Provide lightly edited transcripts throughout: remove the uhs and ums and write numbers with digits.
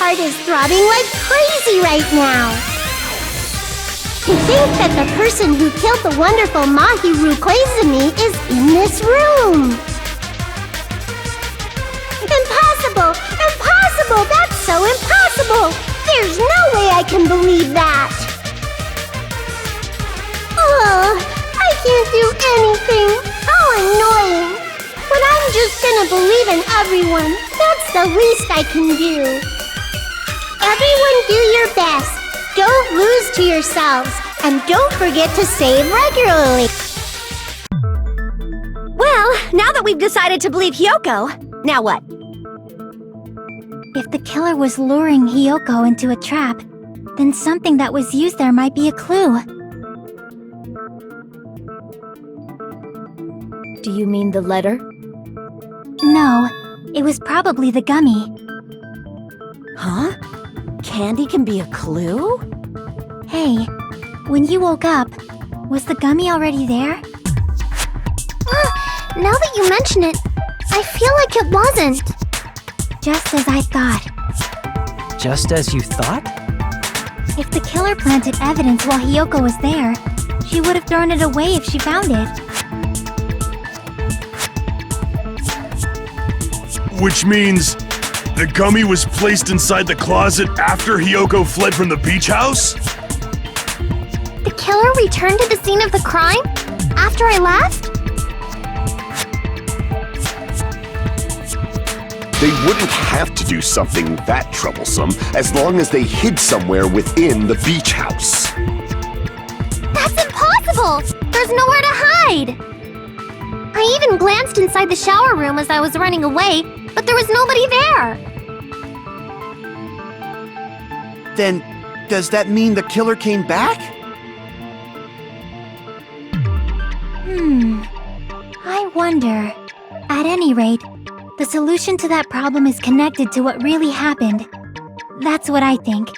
heart is throbbing like crazy right now. To think that the person who killed the wonderful Mahiru Koizumi is in this room. Impossible! Impossible! That's so impossible! There's no way I can believe that! Ugh, I can't do anything! How annoying! But I'm just gonna believe in everyone. That's the least I can do. Everyone do your best. Don't lose to yourselves. And don't forget to save regularly. Well, now that we've decided to believe Hiyoko, now what? If the killer was luring Hiyoko into a trap, then something that was used there might be a clue. Do you mean the letter? No, it was probably the gummy. Huh? Candy can be a clue? Hey, when you woke up, was the gummy already there? Now that you mention it, I feel like it wasn't. Just as I thought. Just as you thought? If the killer planted evidence while Hiyoko was there, she would have thrown it away if she found it. Which means the gummy was placed inside the closet after Hiyoko fled from the beach house? The killer returned to the scene of the crime? After I left? They wouldn't have to do something that troublesome as long as they hid somewhere within the beach house. That's impossible! There's nowhere to hide! I even glanced inside the shower room as I was running away, but there was nobody there! Then, does that mean the killer came back? I wonder. At any rate, the solution to that problem is connected to what really happened. That's what I think.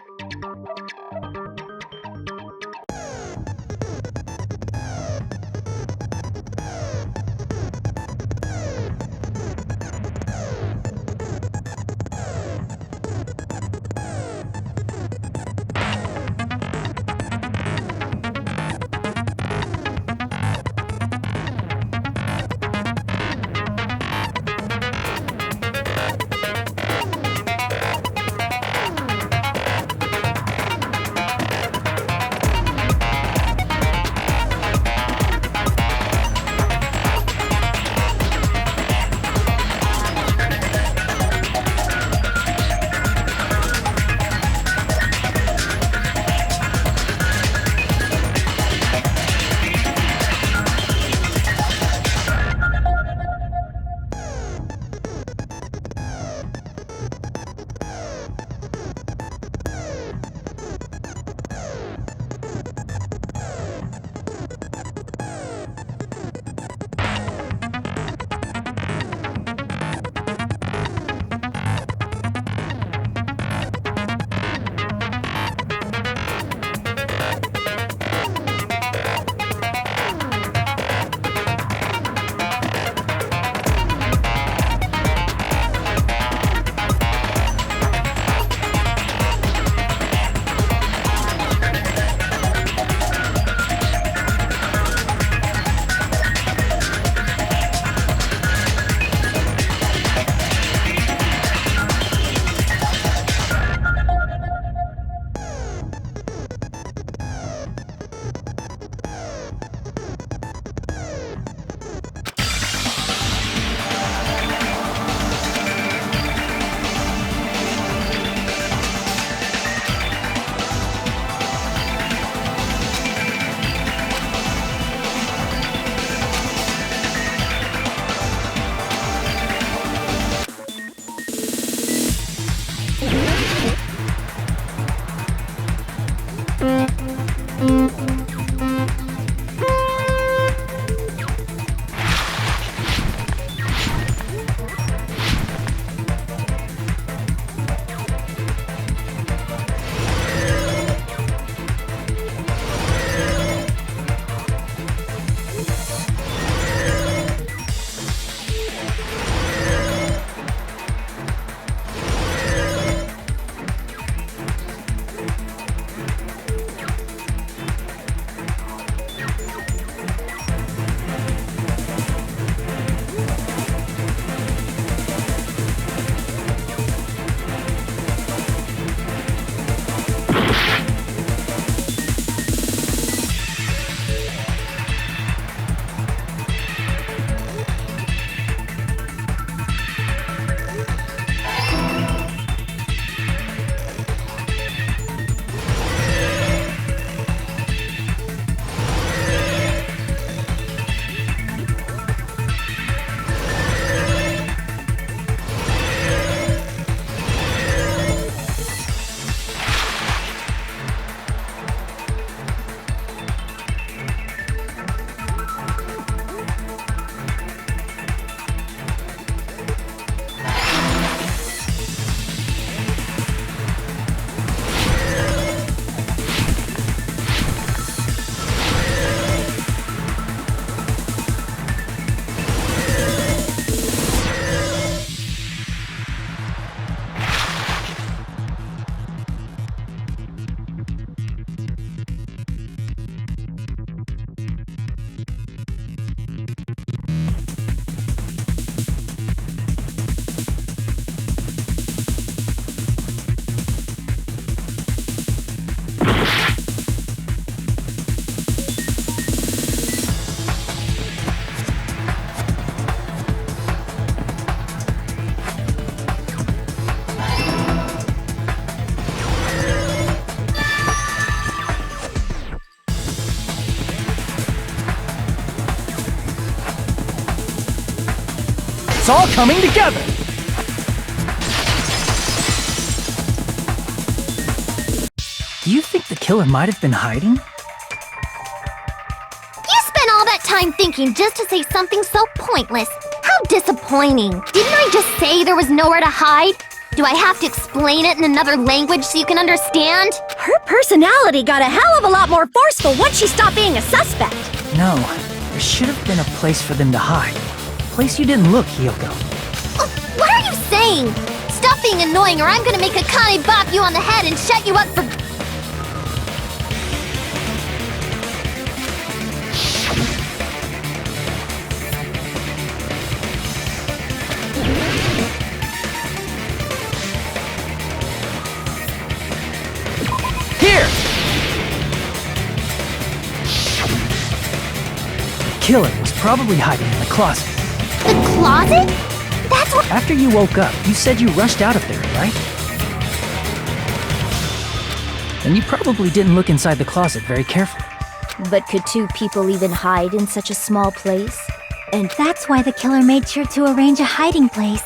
It's all coming together! Do you think the killer might have been hiding? You spent all that time thinking just to say something so pointless. How disappointing. Didn't I just say there was nowhere to hide? Do I have to explain it in another language so you can understand? Her personality got a hell of a lot more forceful once she stopped being a suspect. No, there should have been a place for them to hide. A place you didn't look, Hiyoko. Oh, what are you saying? Stop being annoying or I'm gonna make Akane bop you on the head and shut you up for... Here! The killer was probably hiding in the closet. The closet? That's what... After you woke up, you said you rushed out of there, right? And you probably didn't look inside the closet very carefully. But could two people even hide in such a small place? And that's why the killer made sure to arrange a hiding place.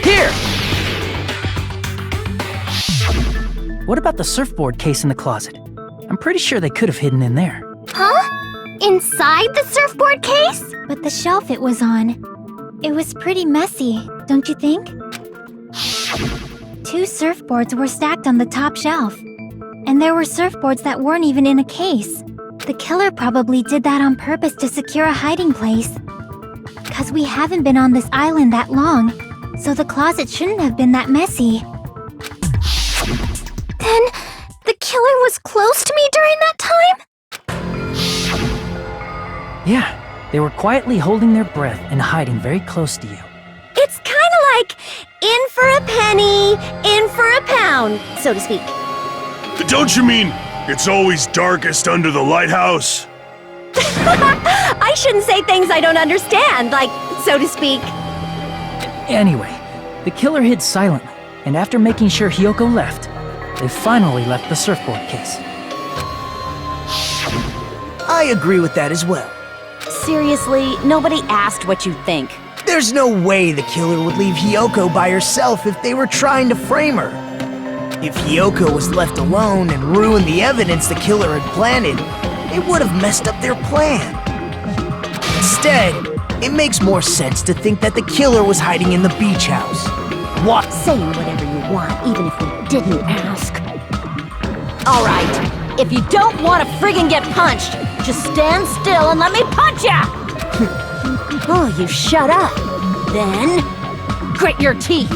Here! What about the surfboard case in the closet? I'm pretty sure they could have hidden in there. Huh? Inside the surfboard case? But the shelf it was on, it was pretty messy, don't you think? 2 surfboards were stacked on the top shelf. And there were surfboards that weren't even in a case. The killer probably did that on purpose to secure a hiding place. 'Cause we haven't been on this island that long, so the closet shouldn't have been that messy. Then, the killer was close to me during that time? Yeah, they were quietly holding their breath and hiding very close to you. It's kind of like in for a penny, in for a pound, so to speak. Don't you mean it's always darkest under the lighthouse? I shouldn't say things I don't understand, like, so to speak. Anyway, the killer hid silently, and after making sure Hiyoko left, they finally left the surfboard case. I agree with that as well. Seriously, nobody asked what you think. There's no way the killer would leave Hiyoko by herself if they were trying to frame her. If Hiyoko was left alone and ruined the evidence the killer had planted, it would have messed up their plan. Instead, it makes more sense to think that the killer was hiding in the beach house. What? Say whatever you want, even if we didn't ask. All right, if you don't want to friggin' get punched, just stand still and let me punch ya! Oh, you shut up. Then, grit your teeth.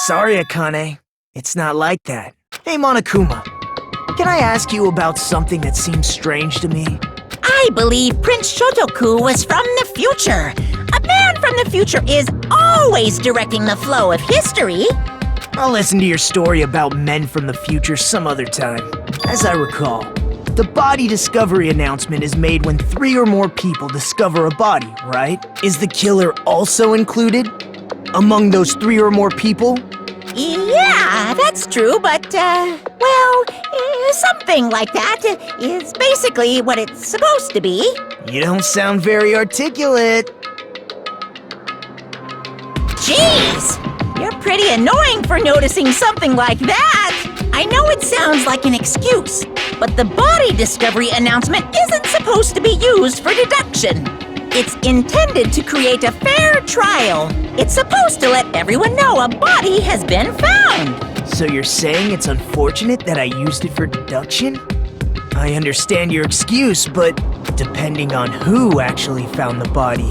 Sorry, Akane. It's not like that. Hey, Monokuma. Can I ask you about something that seems strange to me? I believe Prince Shotoku was from the future. A man from the future is always directing the flow of history. I'll listen to your story about men from the future some other time. As I recall, the body discovery announcement is made when 3 or more people discover a body, right? Is the killer also included among those 3 or more people? Yeah, that's true, but, something like that is basically what it's supposed to be. You don't sound very articulate. Jeez! You're pretty annoying for noticing something like that! I know it sounds like an excuse, but the body discovery announcement isn't supposed to be used for deduction. It's intended to create a fair trial. It's supposed to let everyone know a body has been found. So you're saying it's unfortunate that I used it for deduction? I understand your excuse, but depending on who actually found the body,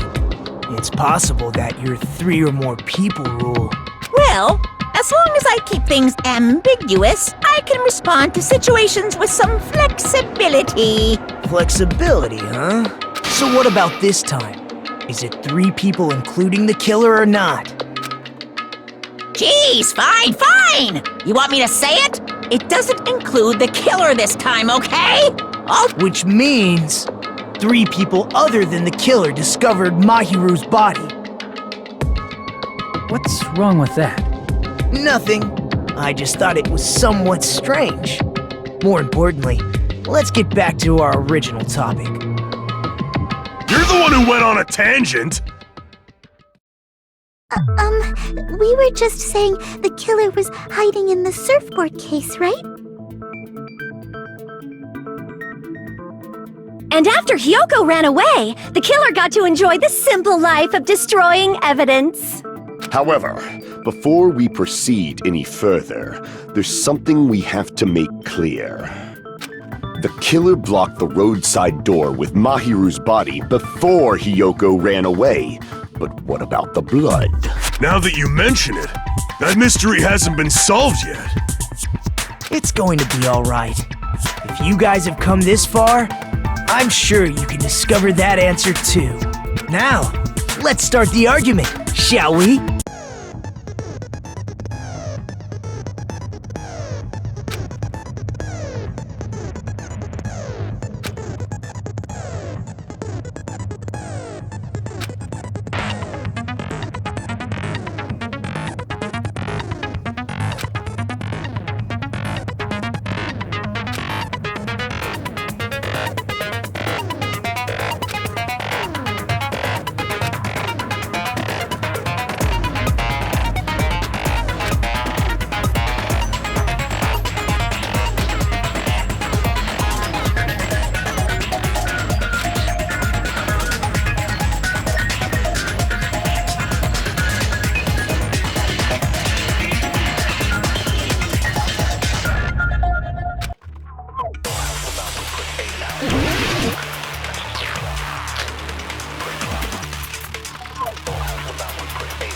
it's possible that your 3 or more people rule. Well, as long as I keep things ambiguous, I can respond to situations with some flexibility. Flexibility, huh? So what about this time? Is it 3 people including the killer or not? Jeez, fine! You want me to say it? It doesn't include the killer this time, okay? Which means 3 people other than the killer discovered Mahiru's body. What's wrong with that? Nothing. I just thought it was somewhat strange. More importantly, let's get back to our original topic. You're the one who went on a tangent! We were just saying the killer was hiding in the surfboard case, right? And after Hyoko ran away, the killer got to enjoy the simple life of destroying evidence. However, before we proceed any further, there's something we have to make clear. The killer blocked the roadside door with Mahiru's body before Hyoko ran away. But what about the blood? Now that you mention it, that mystery hasn't been solved yet. It's going to be alright. If you guys have come this far, I'm sure you can discover that answer too. Now, let's start the argument, shall we?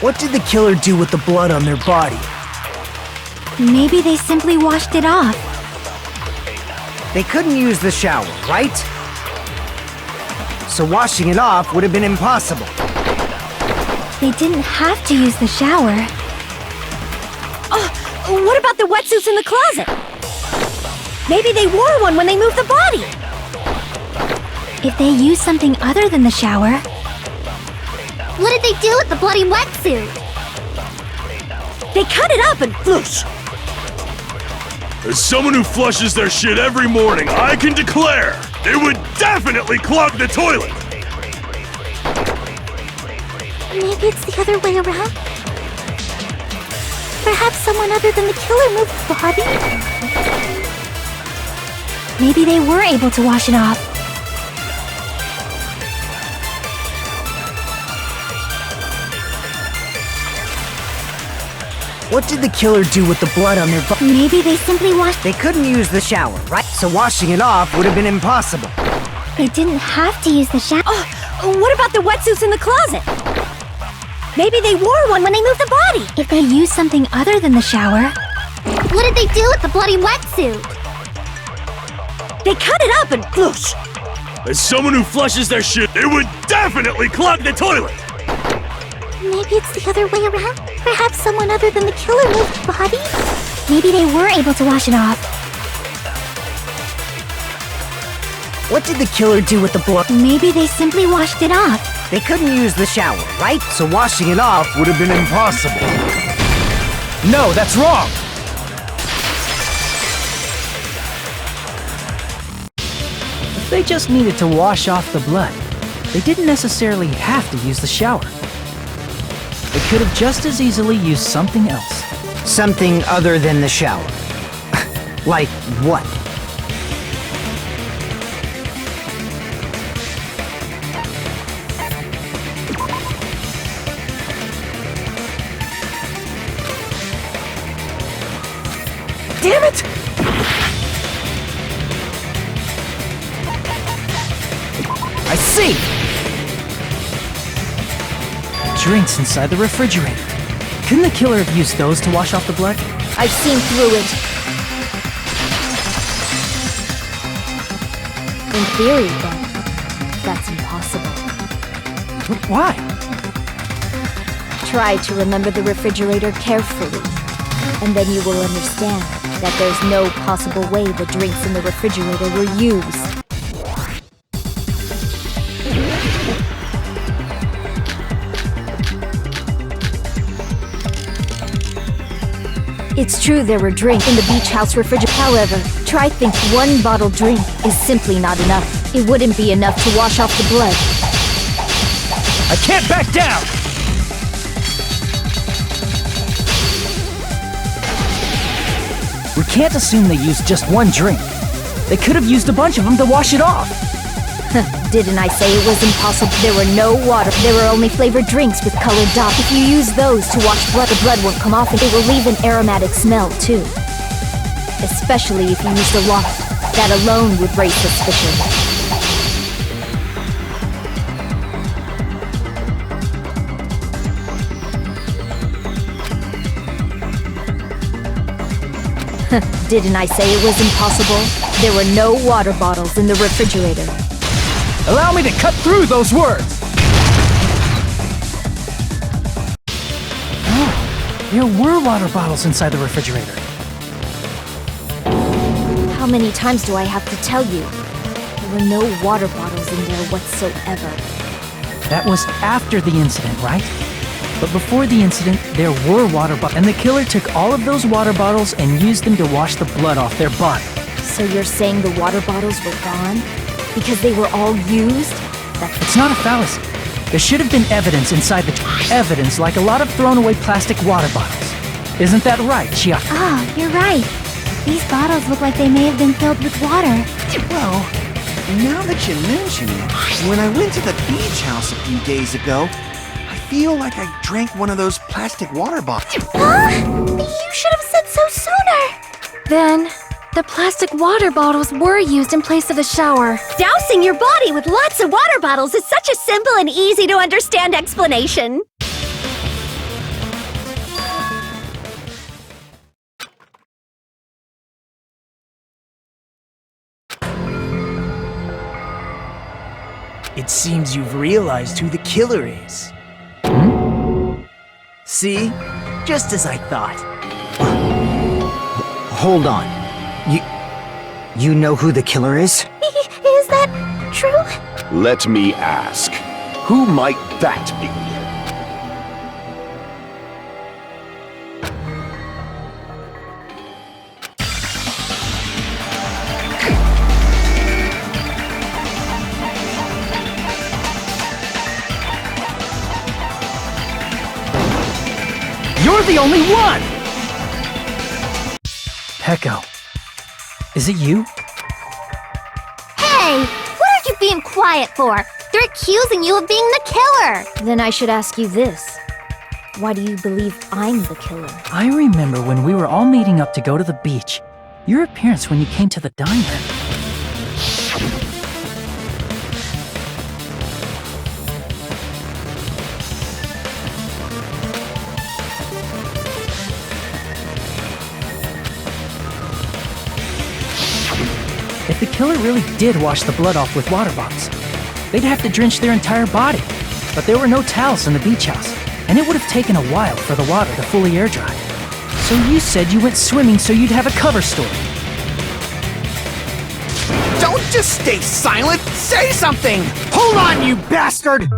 What did the killer do with the blood on their body? Maybe they simply washed it off. They couldn't use the shower, right? So washing it off would have been impossible. They didn't have to use the shower. Oh, what about the wetsuits in the closet? Maybe they wore one when they moved the body. If they used something other than the shower... What did they do with the bloody wetsuit? They cut it up and whoosh. As someone who flushes their shit every morning, I can declare it would definitely clog the toilet! Maybe it's the other way around? Perhaps someone other than the killer moved the body? Maybe they were able to wash it off. What did the killer do with the blood on their body? Maybe they simply washed... They couldn't use the shower, right? So washing it off would have been impossible. They didn't have to use the shower. Oh, what about the wetsuits in the closet? Maybe they wore one when they moved the body. If they used something other than the shower... What did they do with the bloody wetsuit? They cut it up and whoosh. As someone who flushes their shit, it would definitely clog the toilet! Maybe it's the other way around? Perhaps someone other than the killer moved the body? Maybe they were able to wash it off. What did the killer do with the blood? Maybe they simply washed it off. They couldn't use the shower, right? So washing it off would have been impossible. No, that's wrong! If they just needed to wash off the blood, they didn't necessarily have to use the shower. They could have just as easily used something else. Something other than the shower. Like what? Damn it! I see! Drinks inside the refrigerator. Couldn't the killer have used those to wash off the blood? I've seen through it. In theory, then, that's impossible. But why? Try to remember the refrigerator carefully, and then you will understand that there's no possible way the drinks in the refrigerator were used. It's true there were drinks in the beach house refrigerator. However, try think one bottled drink is simply not enough. It wouldn't be enough to wash off the blood. I can't back down! We can't assume they used just one drink. They could have used a bunch of them to wash it off. Didn't I say it was impossible? There were no water. There were only flavored drinks with colored dots. If you use those to wash blood, the blood won't come off and it will leave an aromatic smell too. Especially if you used a lot. That alone would raise suspicion. Didn't I say it was impossible? There were no water bottles in the refrigerator. Allow me to cut through those words! Oh, there were water bottles inside the refrigerator. How many times do I have to tell you? There were no water bottles in there whatsoever. That was after the incident, right? But before the incident, there were water bottles, and the killer took all of those water bottles and used them to wash the blood off their body. So you're saying the water bottles were gone? Because they were all used? It's not a fallacy. There should have been evidence inside the evidence, like a lot of thrown-away plastic water bottles. Isn't that right, Chiaki? Oh, you're right. These bottles look like they may have been filled with water. Well, now that you mention it, when I went to the beach house a few days ago, I feel like I drank one of those plastic water bottles. Huh? You should have said so sooner. Then, the plastic water bottles were used in place of the shower. Dousing your body with lots of water bottles is such a simple and easy to understand explanation. It seems you've realized who the killer is. See? Just as I thought. Hold on. You know who the killer is? Is that true? Let me ask, who might that be? You're the only one! Peko. Is it you? Hey, what are you being quiet for? They're accusing you of being the killer. Then I should ask you this. Why do you believe I'm the killer? I remember when we were all meeting up to go to the beach. Your appearance when you came to the diner. If the killer really did wash the blood off with water bottles, they'd have to drench their entire body. But there were no towels in the beach house, and it would have taken a while for the water to fully air dry. So you said you went swimming so you'd have a cover story. Don't just stay silent! Say something! Hold on, you bastard!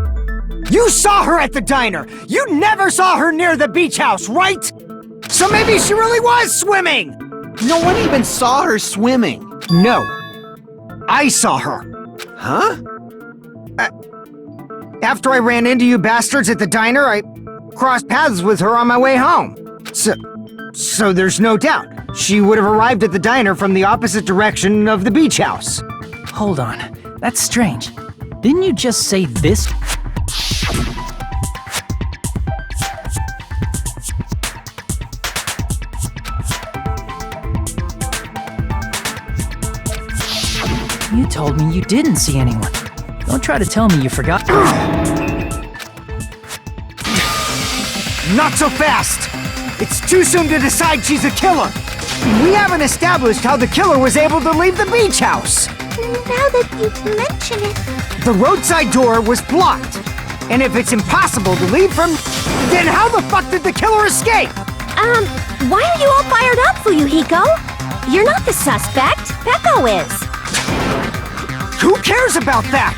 You saw her at the diner! You never saw her near the beach house, right? So maybe she really was swimming! No one even saw her swimming. No. I saw her. Huh? After I ran into you bastards at the diner, I crossed paths with her on my way home. So there's no doubt. She would have arrived at the diner from the opposite direction of the beach house. Hold on. That's strange. Didn't you just say this? You told me you didn't see anyone. Don't try to tell me you forgot. Not so fast! It's too soon to decide she's a killer! We haven't established how the killer was able to leave the beach house! Now that you mention it... The roadside door was blocked! And if it's impossible to leave from... then how the fuck did the killer escape? Why are you all fired up, Fuyuhiko? You're not the suspect. Peko is. Who cares about that?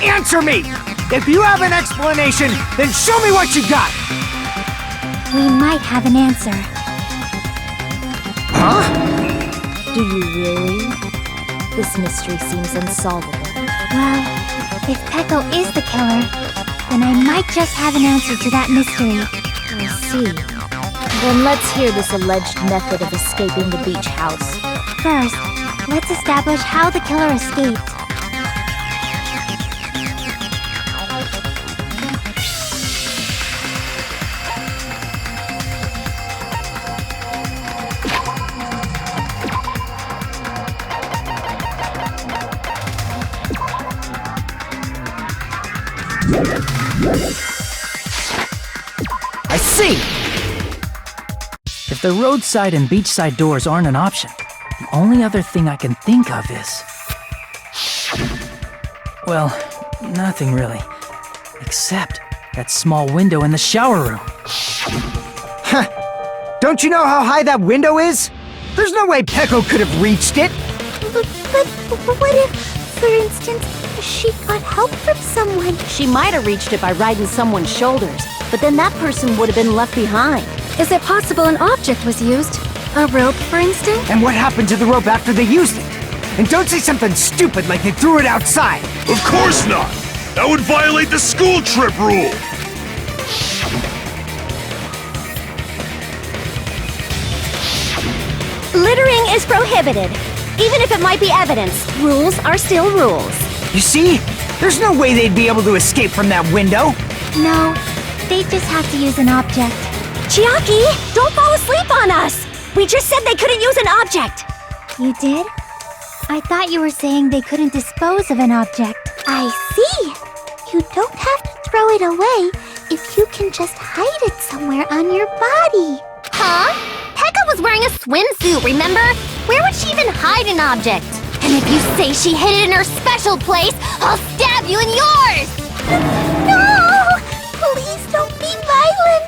Answer me! If you have an explanation, then show me what you got! We might have an answer. Huh? Do you really? This mystery seems unsolvable. Well, if Peko is the killer, then I might just have an answer to that mystery. I see. Then let's hear this alleged method of escaping the beach house. First, let's establish how the killer escaped. I see! If the roadside and beachside doors aren't an option, the only other thing I can think of is... Well, nothing really. Except that small window in the shower room. Huh. Don't you know how high that window is? There's no way Peko could have reached it! But what if, for instance, she got help from someone? She might have reached it by riding someone's shoulders, but then that person would have been left behind. Is it possible an object was used? A rope, for instance? And what happened to the rope after they used it? And don't say something stupid like they threw it outside! Of course not! That would violate the school trip rule! Littering is prohibited. Even if it might be evidence, rules are still rules. You see? There's no way they'd be able to escape from that window! No, they just have to use an object. Chiaki, don't fall asleep on us! We just said they couldn't use an object! You did? I thought you were saying they couldn't dispose of an object. I see. You don't have to throw it away if you can just hide it somewhere on your body. Huh? Pekka was wearing a swimsuit, remember? Where would she even hide an object? And if you say she hid it in her special place, I'll stab you in yours! No! Please don't be violent.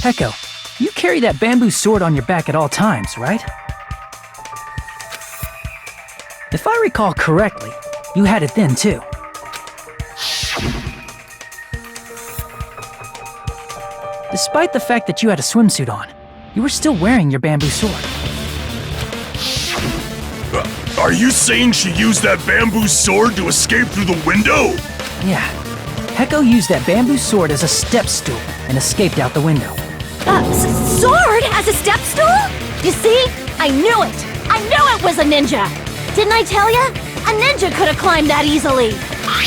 Peko, you carry that bamboo sword on your back at all times, right? If I recall correctly, you had it then too. Despite the fact that you had a swimsuit on, you were still wearing your bamboo sword. Are you saying she used that bamboo sword to escape through the window? Yeah. Peko used that bamboo sword as a step stool and escaped out the window. Sword as a step stool? You see? I knew it! I knew it was a ninja! Didn't I tell ya? A ninja could have climbed that easily!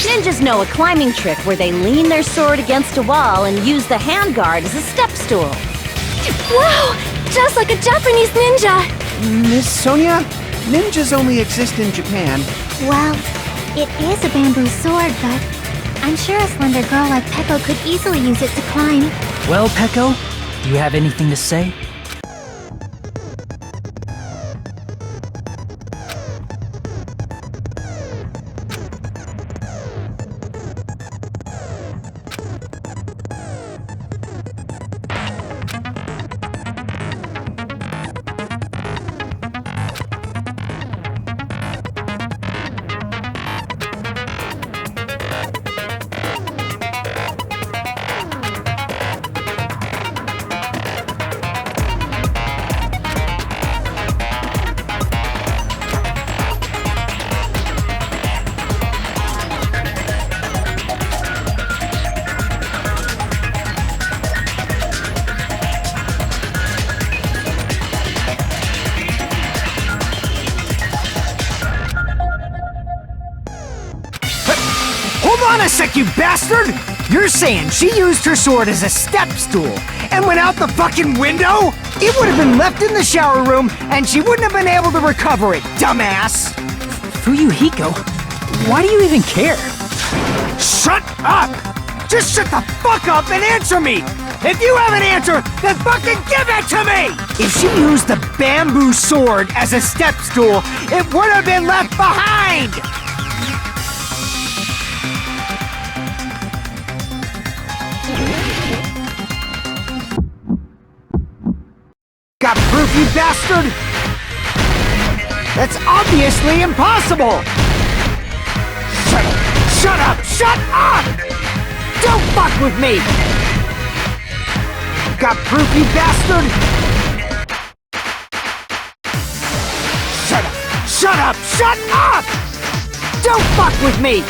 Ninjas know a climbing trick where they lean their sword against a wall and use the handguard as a step stool. Wow! Just like a Japanese ninja! Miss Sonia, ninjas only exist in Japan. Well, it is a bamboo sword, but I'm sure a slender girl like Peko could easily use it to climb. Well, Peko, do you have anything to say? Hold on a sec, you bastard! You're saying she used her sword as a step stool and went out the fucking window? It would have been left in the shower room and she wouldn't have been able to recover it, dumbass! Fuyuhiko, why do you even care? Shut up! Just shut the fuck up and answer me! If you have an answer, then fucking give it to me! If she used the bamboo sword as a step stool, it would have been left behind! Got proof, you bastard? That's obviously impossible! Shut up! Shut up! Shut up! Don't fuck with me! Got proof, you bastard? Shut up! Shut up! Shut up! Don't fuck with me!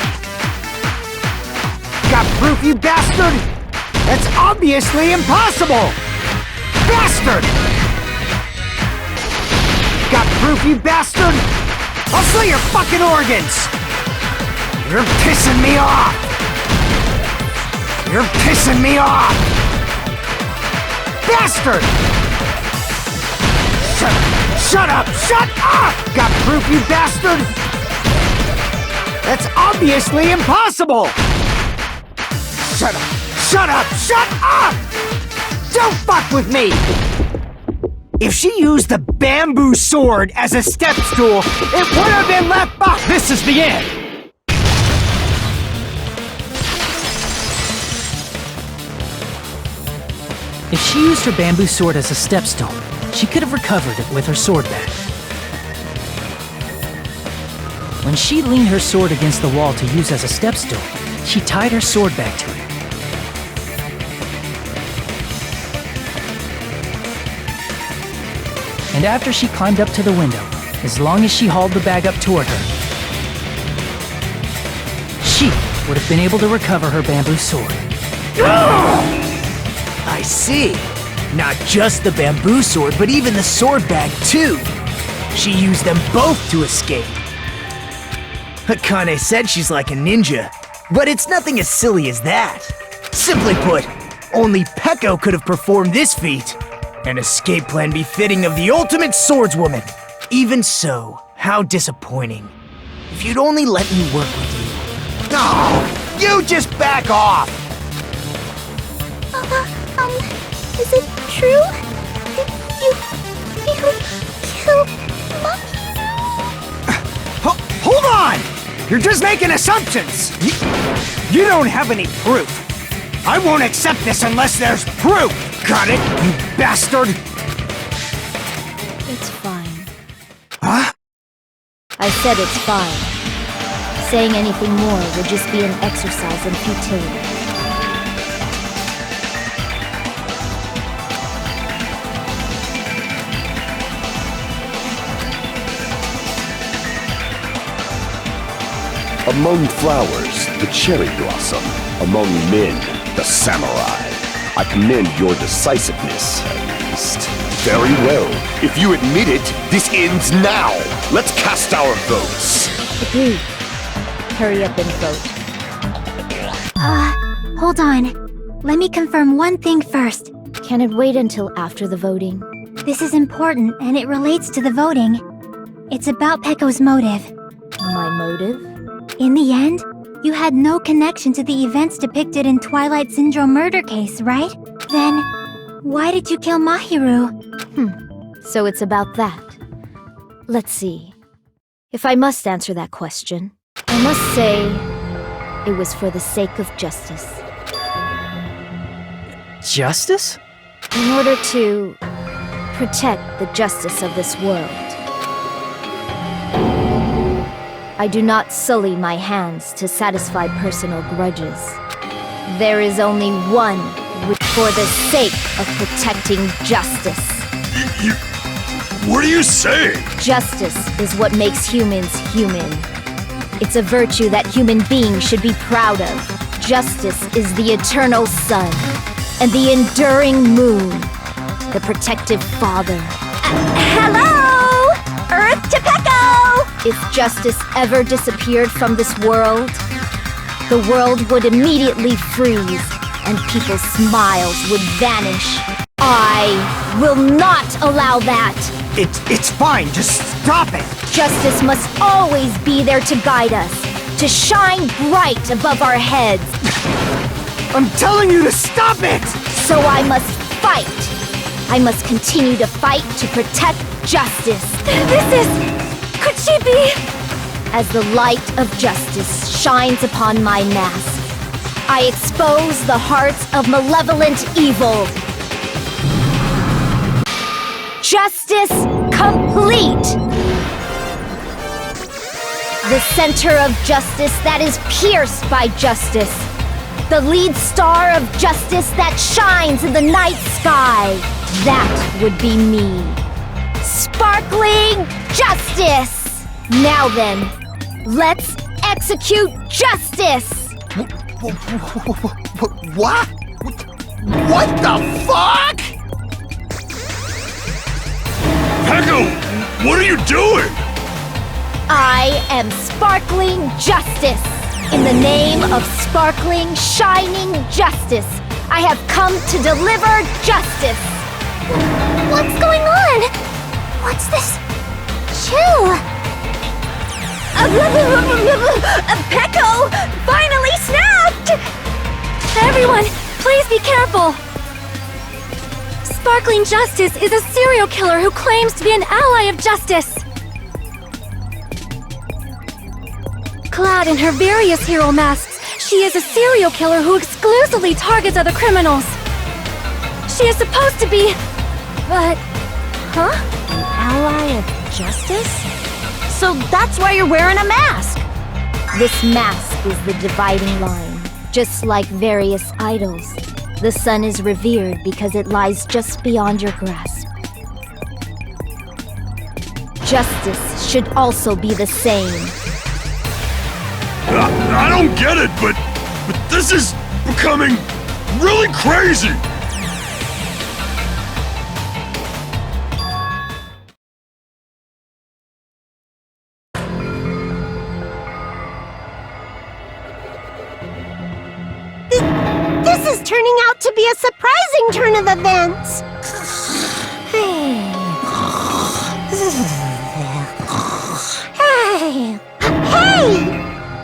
Got proof, you bastard? That's obviously impossible! Bastard! Got proof, you bastard? I'll sell your fucking organs! You're pissing me off! You're pissing me off! Bastard! Shut up! Shut up! Shut up! Got proof, you bastard? That's obviously impossible! Shut up! Shut up! Shut up! Don't fuck with me! If she used the bamboo sword as a step stool, it would have been left behind. This is the end! If she used her bamboo sword as a step stool, she could have recovered it with her sword back. When she leaned her sword against the wall to use as a step stool, she tied her sword back to it. And after she climbed up to the window, as long as she hauled the bag up toward her, she would have been able to recover her bamboo sword. I see. Not just the bamboo sword, but even the sword bag, too. She used them both to escape. Akane said she's like a ninja, but it's nothing as silly as that. Simply put, only Peko could have performed this feat. An escape plan befitting of the ultimate swordswoman. Even so, how disappointing. If you'd only let me work with you. No, you just back off! Is it true? Did you kill Hold on! You're just making assumptions! You don't have any proof. I won't accept this unless there's proof! got it, you bastard! It's fine. Huh? I said it's fine. Saying anything more would just be an exercise in futility. Among flowers, the cherry blossom. Among men, the samurai. I commend your decisiveness, at least. Very well. If you admit it, this ends now. Let's cast our votes. Agreed. Hurry up and vote. Hold on. Let me confirm one thing first. Can it wait until after the voting? This is important, and it relates to the voting. It's about Pecco's motive. My motive? In the end, you had no connection to the events depicted in Twilight Syndrome murder case, right? Then, why did you kill Mahiru? So it's about that. Let's see. If I must answer that question, I must say it was for the sake of justice. Justice? In order to protect the justice of this world. I do not sully my hands to satisfy personal grudges. There is only one for the sake of protecting justice. What are you saying? Justice is what makes humans human. It's a virtue that human beings should be proud of. Justice is the eternal sun and the enduring moon, the protective father. Hello! Earth to Pecco! If justice ever disappeared from this world, the world would immediately freeze and people's smiles would vanish. I will not allow that! It's fine, just stop it! Justice must always be there to guide us, to shine bright above our heads. I'm telling you to stop it! So I must fight. I must continue to fight to protect justice. Could she be? As the light of justice shines upon my mask, I expose the hearts of malevolent evil. Justice complete! The center of justice that is pierced by justice. The lead star of justice that shines in the night sky. That would be me. Sparkling justice! Now then, let's execute justice! What? What the fuck? Pecco, what are you doing? I am sparkling justice. In the name of sparkling, shining justice, I have come to deliver justice. What's going on? What's this? Chill! Pecco finally snapped! Everyone, please be careful! Sparkling Justice is a serial killer who claims to be an ally of justice. Clad in her various hero masks, she is a serial killer who exclusively targets other criminals. She is supposed to be... but... huh? An ally of justice? So that's why you're wearing a mask! This mask is the dividing line. Just like various idols, the sun is revered because it lies just beyond your grasp. Justice should also be the same. I don't get it, but this is becoming really crazy! This is turning out to be a surprising turn of events. Hey.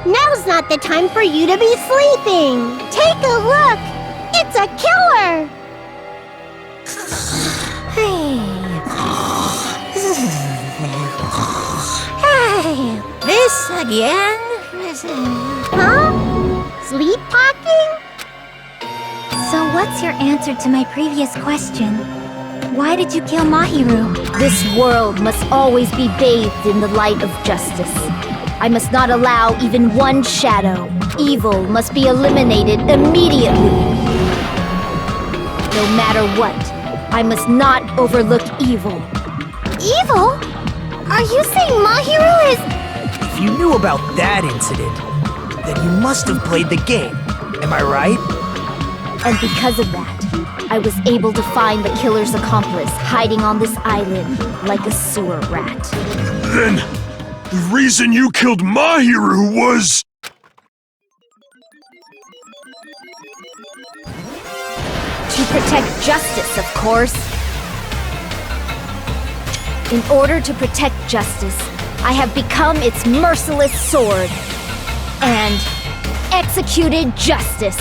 Now's not the time for you to be sleeping. Take a look. It's a killer. This again? Huh? Sleep talking? So what's your answer to my previous question? Why did you kill Mahiru? This world must always be bathed in the light of justice. I must not allow even one shadow. Evil must be eliminated immediately. No matter what, I must not overlook evil. Evil? Are you saying Mahiru is... If you knew about that incident, then you must have played the game. Am I right? And because of that, I was able to find the killer's accomplice hiding on this island like a sewer rat. Then, the reason you killed Mahiru was... To protect justice, of course. In order to protect justice, I have become its merciless sword and executed justice.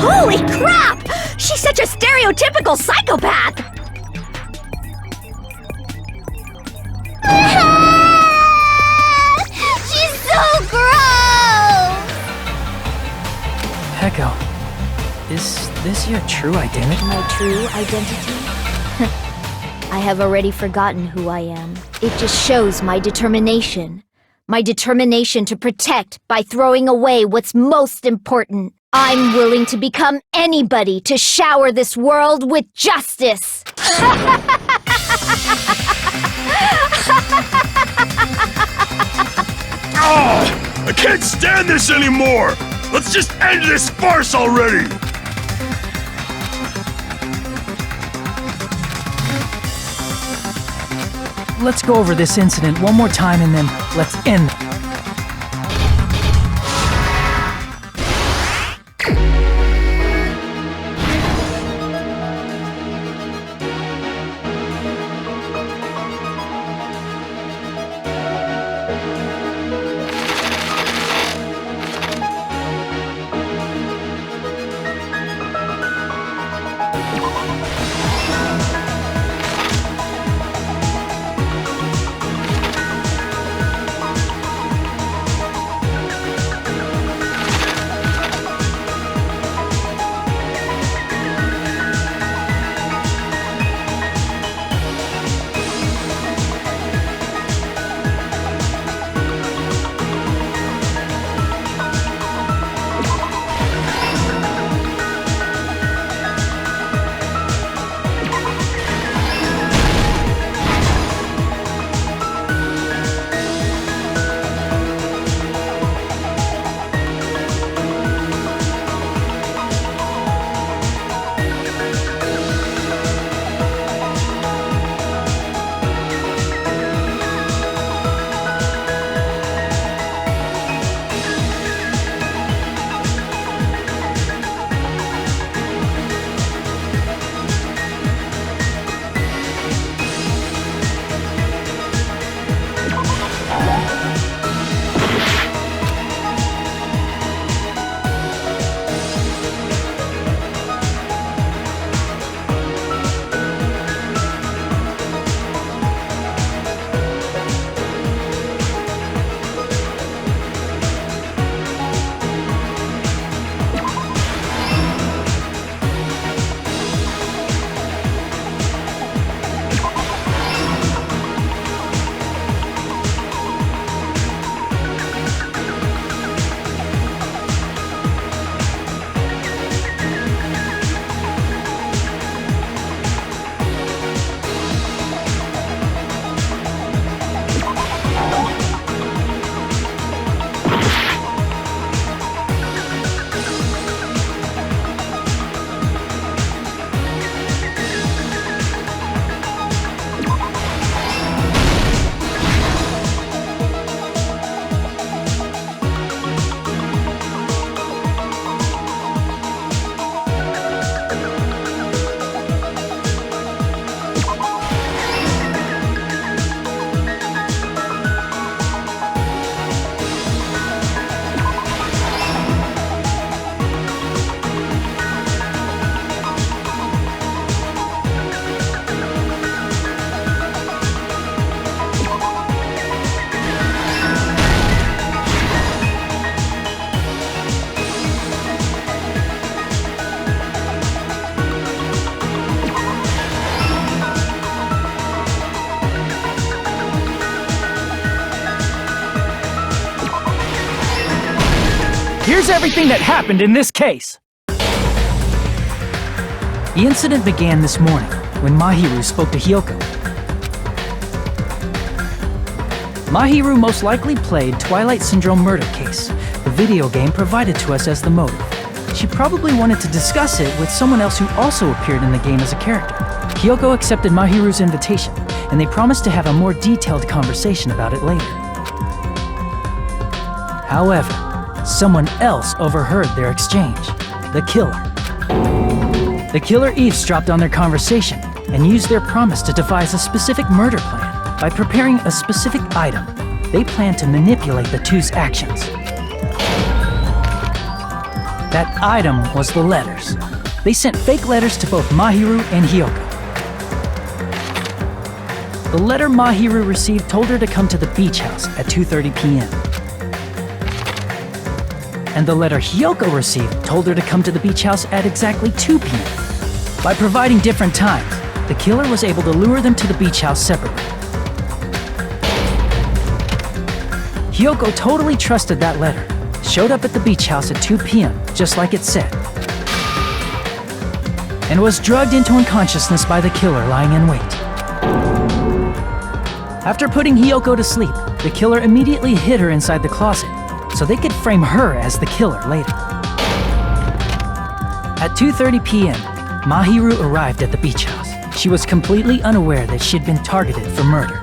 Holy crap! She's such a stereotypical psychopath! She's so gross! Peko, is this your true identity? My true identity? I have already forgotten who I am. It just shows my determination. My determination to protect by throwing away what's most important. I'm willing to become anybody to shower this world with justice. Oh, I can't stand this anymore! Let's just end this farce already! Let's go over this incident one more time and then let's end. here's everything that happened in this case. The incident began this morning when Mahiru spoke to Hyoko. Mahiru most likely played Twilight Syndrome Murder Case, the video game provided to us as the motive. She probably wanted to discuss it with someone else who also appeared in the game as a character. Hyoko accepted Mahiru's invitation, and they promised to have a more detailed conversation about it later. However, someone else overheard their exchange, the killer. The killer eavesdropped on their conversation and used their promise to devise a specific murder plan. By preparing a specific item, they planned to manipulate the two's actions. That item was the letters. They sent fake letters to both Mahiru and Hyoko. The letter Mahiru received told her to come to the beach house at 2:30 p.m. And the letter Hyoko received told her to come to the beach house at exactly 2 p.m. By providing different times, the killer was able to lure them to the beach house separately. Hyoko totally trusted that letter, showed up at the beach house at 2 p.m., just like it said, and was drugged into unconsciousness by the killer lying in wait. After putting Hyoko to sleep, the killer immediately hid her inside the closet, so they could frame her as the killer later. At 2:30 p.m., Mahiru arrived at the beach house. She was completely unaware that she had been targeted for murder.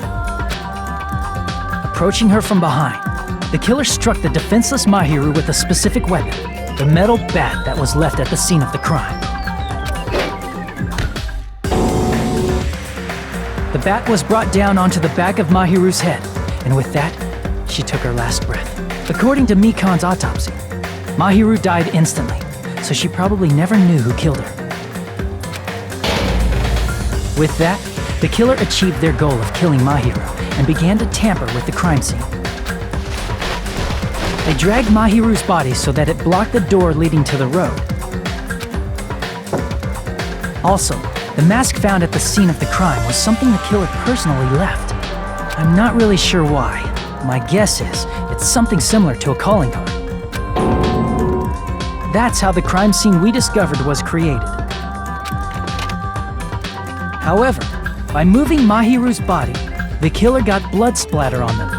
Approaching her from behind, the killer struck the defenseless Mahiru with a specific weapon, the metal bat that was left at the scene of the crime. The bat was brought down onto the back of Mahiru's head, and with that, she took her last breath. According to Mikan's autopsy, Mahiru died instantly, so she probably never knew who killed her. With that, the killer achieved their goal of killing Mahiru and began to tamper with the crime scene. They dragged Mahiru's body so that it blocked the door leading to the road. Also, the mask found at the scene of the crime was something the killer personally left. I'm not really sure why. My guess is it's something similar to a calling card. That's how the crime scene we discovered was created. However, by moving Mahiru's body, the killer got blood splatter on them.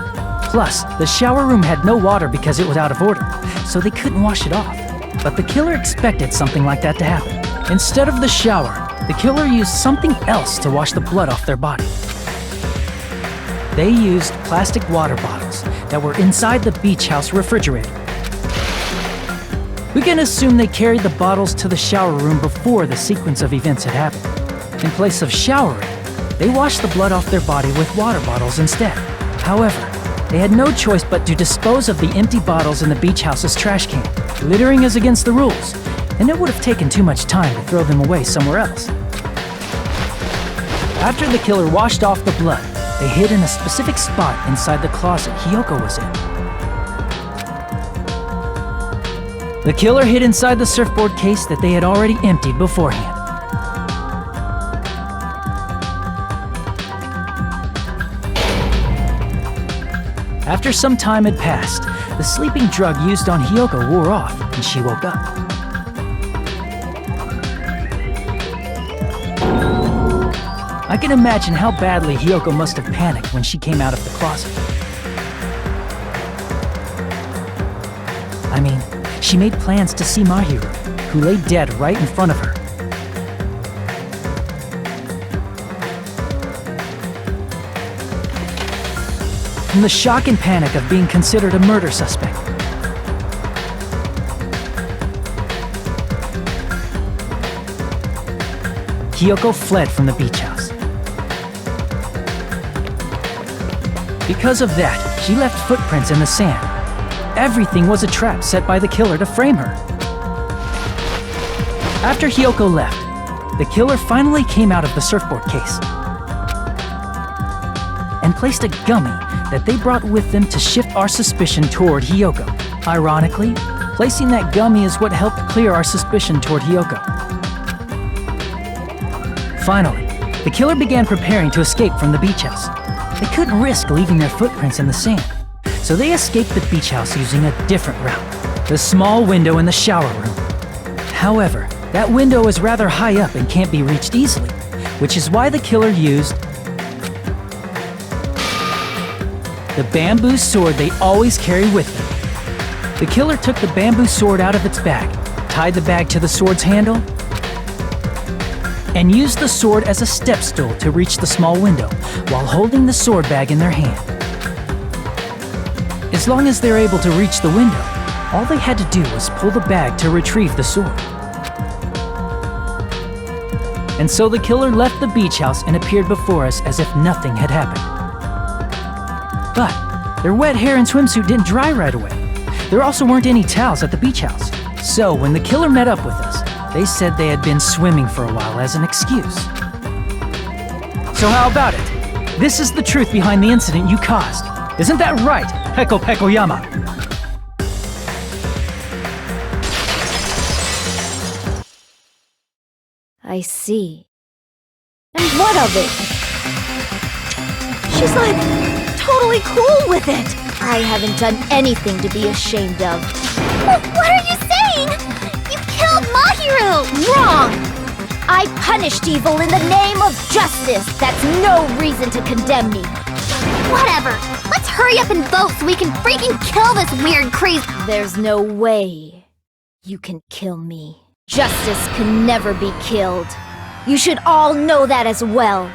Plus, the shower room had no water because it was out of order, so they couldn't wash it off. But the killer expected something like that to happen. Instead of the shower, the killer used something else to wash the blood off their body. They used plastic water bottles that were inside the beach house refrigerator. We can assume they carried the bottles to the shower room before the sequence of events had happened. In place of showering, they washed the blood off their body with water bottles instead. However, they had no choice but to dispose of the empty bottles in the beach house's trash can. Littering is against the rules, and it would have taken too much time to throw them away somewhere else. After the killer washed off the blood, they hid in a specific spot inside the closet Hyoko was in. The killer hid inside the surfboard case that they had already emptied beforehand. After some time had passed, the sleeping drug used on Hyoko wore off and she woke up. I can imagine how badly Hyoko must have panicked when she came out of the closet. I mean, she made plans to see Mahiru, who lay dead right in front of her. From the shock and panic of being considered a murder suspect, Hyoko fled from the beach house. Because of that, she left footprints in the sand. Everything was a trap set by the killer to frame her. After Hyoko left, the killer finally came out of the surfboard case and placed a gummy that they brought with them to shift our suspicion toward Hyoko. Ironically, placing that gummy is what helped clear our suspicion toward Hyoko. Finally, the killer began preparing to escape from the beach house. They couldn't risk leaving their footprints in the sand, so they escaped the beach house using a different route. the small window in the shower room. However, that window is rather high up and can't be reached easily, which is why the killer used the bamboo sword they always carry with them. The killer took the bamboo sword out of its bag, tied the bag to the sword's handle, and used the sword as a step stool to reach the small window while holding the sword bag in their hand. As long as they're able to reach the window, all they had to do was pull the bag to retrieve the sword. And so the killer left the beach house and appeared before us as if nothing had happened. But their wet hair and swimsuit didn't dry right away. There also weren't any towels at the beach house. So when the killer met up with us, they said they had been swimming for a while as an excuse. So how about it? This is the truth behind the incident you caused. Isn't that right, Peko Pekoyama? I see. And what of it? She's like totally cool with it. I haven't done anything to be ashamed of. What are you saying? You killed Mahiru! Wrong! I punished evil in the name of justice. That's no reason to condemn me. Whatever. Let's hurry up and vote so we can freaking kill this weird crazy. There's no way you can kill me. Justice can never be killed. You should all know that as well.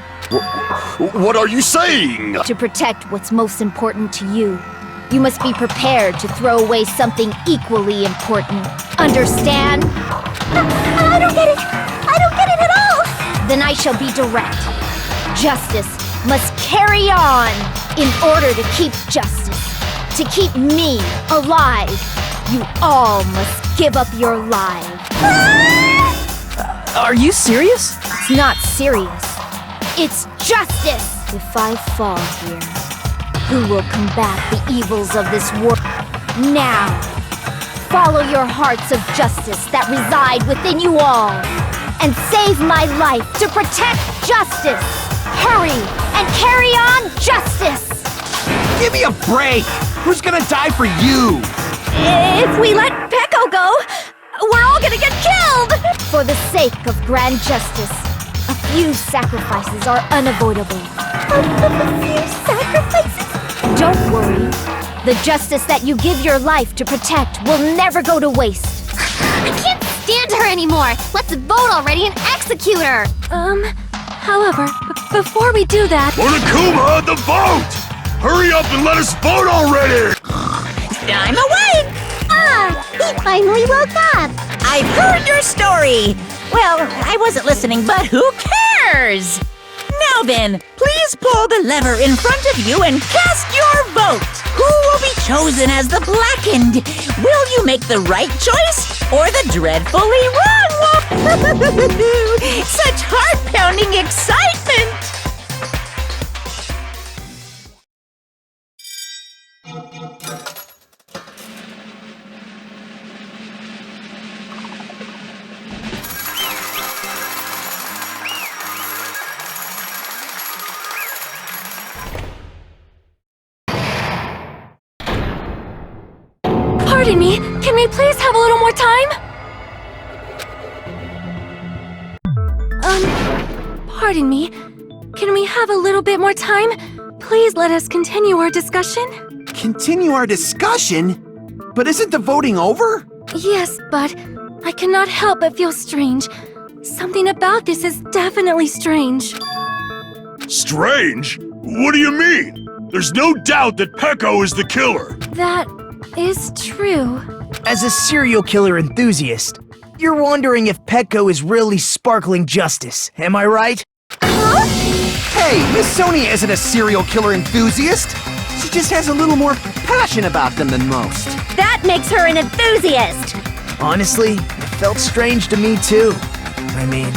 What are you saying? To protect what's most important to you, you must be prepared to throw away something equally important. Understand? I don't get it. I don't get it at all. Then I shall be direct. Justice must carry on. In order to keep justice, to keep me alive, you all must give up your lives. Are you serious? It's not serious. It's justice! If I fall here, who will combat the evils of this world? Now, follow your hearts of justice that reside within you all, and save my life to protect justice! Hurry, and carry on justice! Give me a break! Who's gonna die for you? If we let Peko go, we're all gonna get killed! For the sake of grand justice, a few sacrifices are unavoidable. A few sacrifices? Don't worry. The justice that you give your life to protect will never go to waste. I can't stand her anymore! Let's vote already and execute her! However, before we do that... Monokuma, the vote! Hurry up and let us vote already! I'm awake! He finally woke up! I've heard your story! Well, I wasn't listening, but who cares? Now then, please pull the lever in front of you and cast your vote! Who will be chosen as the blackened? Will you make the right choice or the dreadfully wrong one? Such heart-pounding excitement! Pardon me, can we please have a little more time? Pardon me, can we have a little bit more time? Please let us continue our discussion. Continue our discussion? But isn't the voting over? Yes, but I cannot help but feel strange. Something about this is definitely strange. Strange? What do you mean? There's no doubt that Peko is the killer. That is true. As a serial killer enthusiast, you're wondering if Peko is really sparkling justice, am I right? Hey, Miss Sonia isn't a serial killer enthusiast. She just has a little more passion about them than most. That makes her an enthusiast! Honestly, it felt strange to me too. I mean,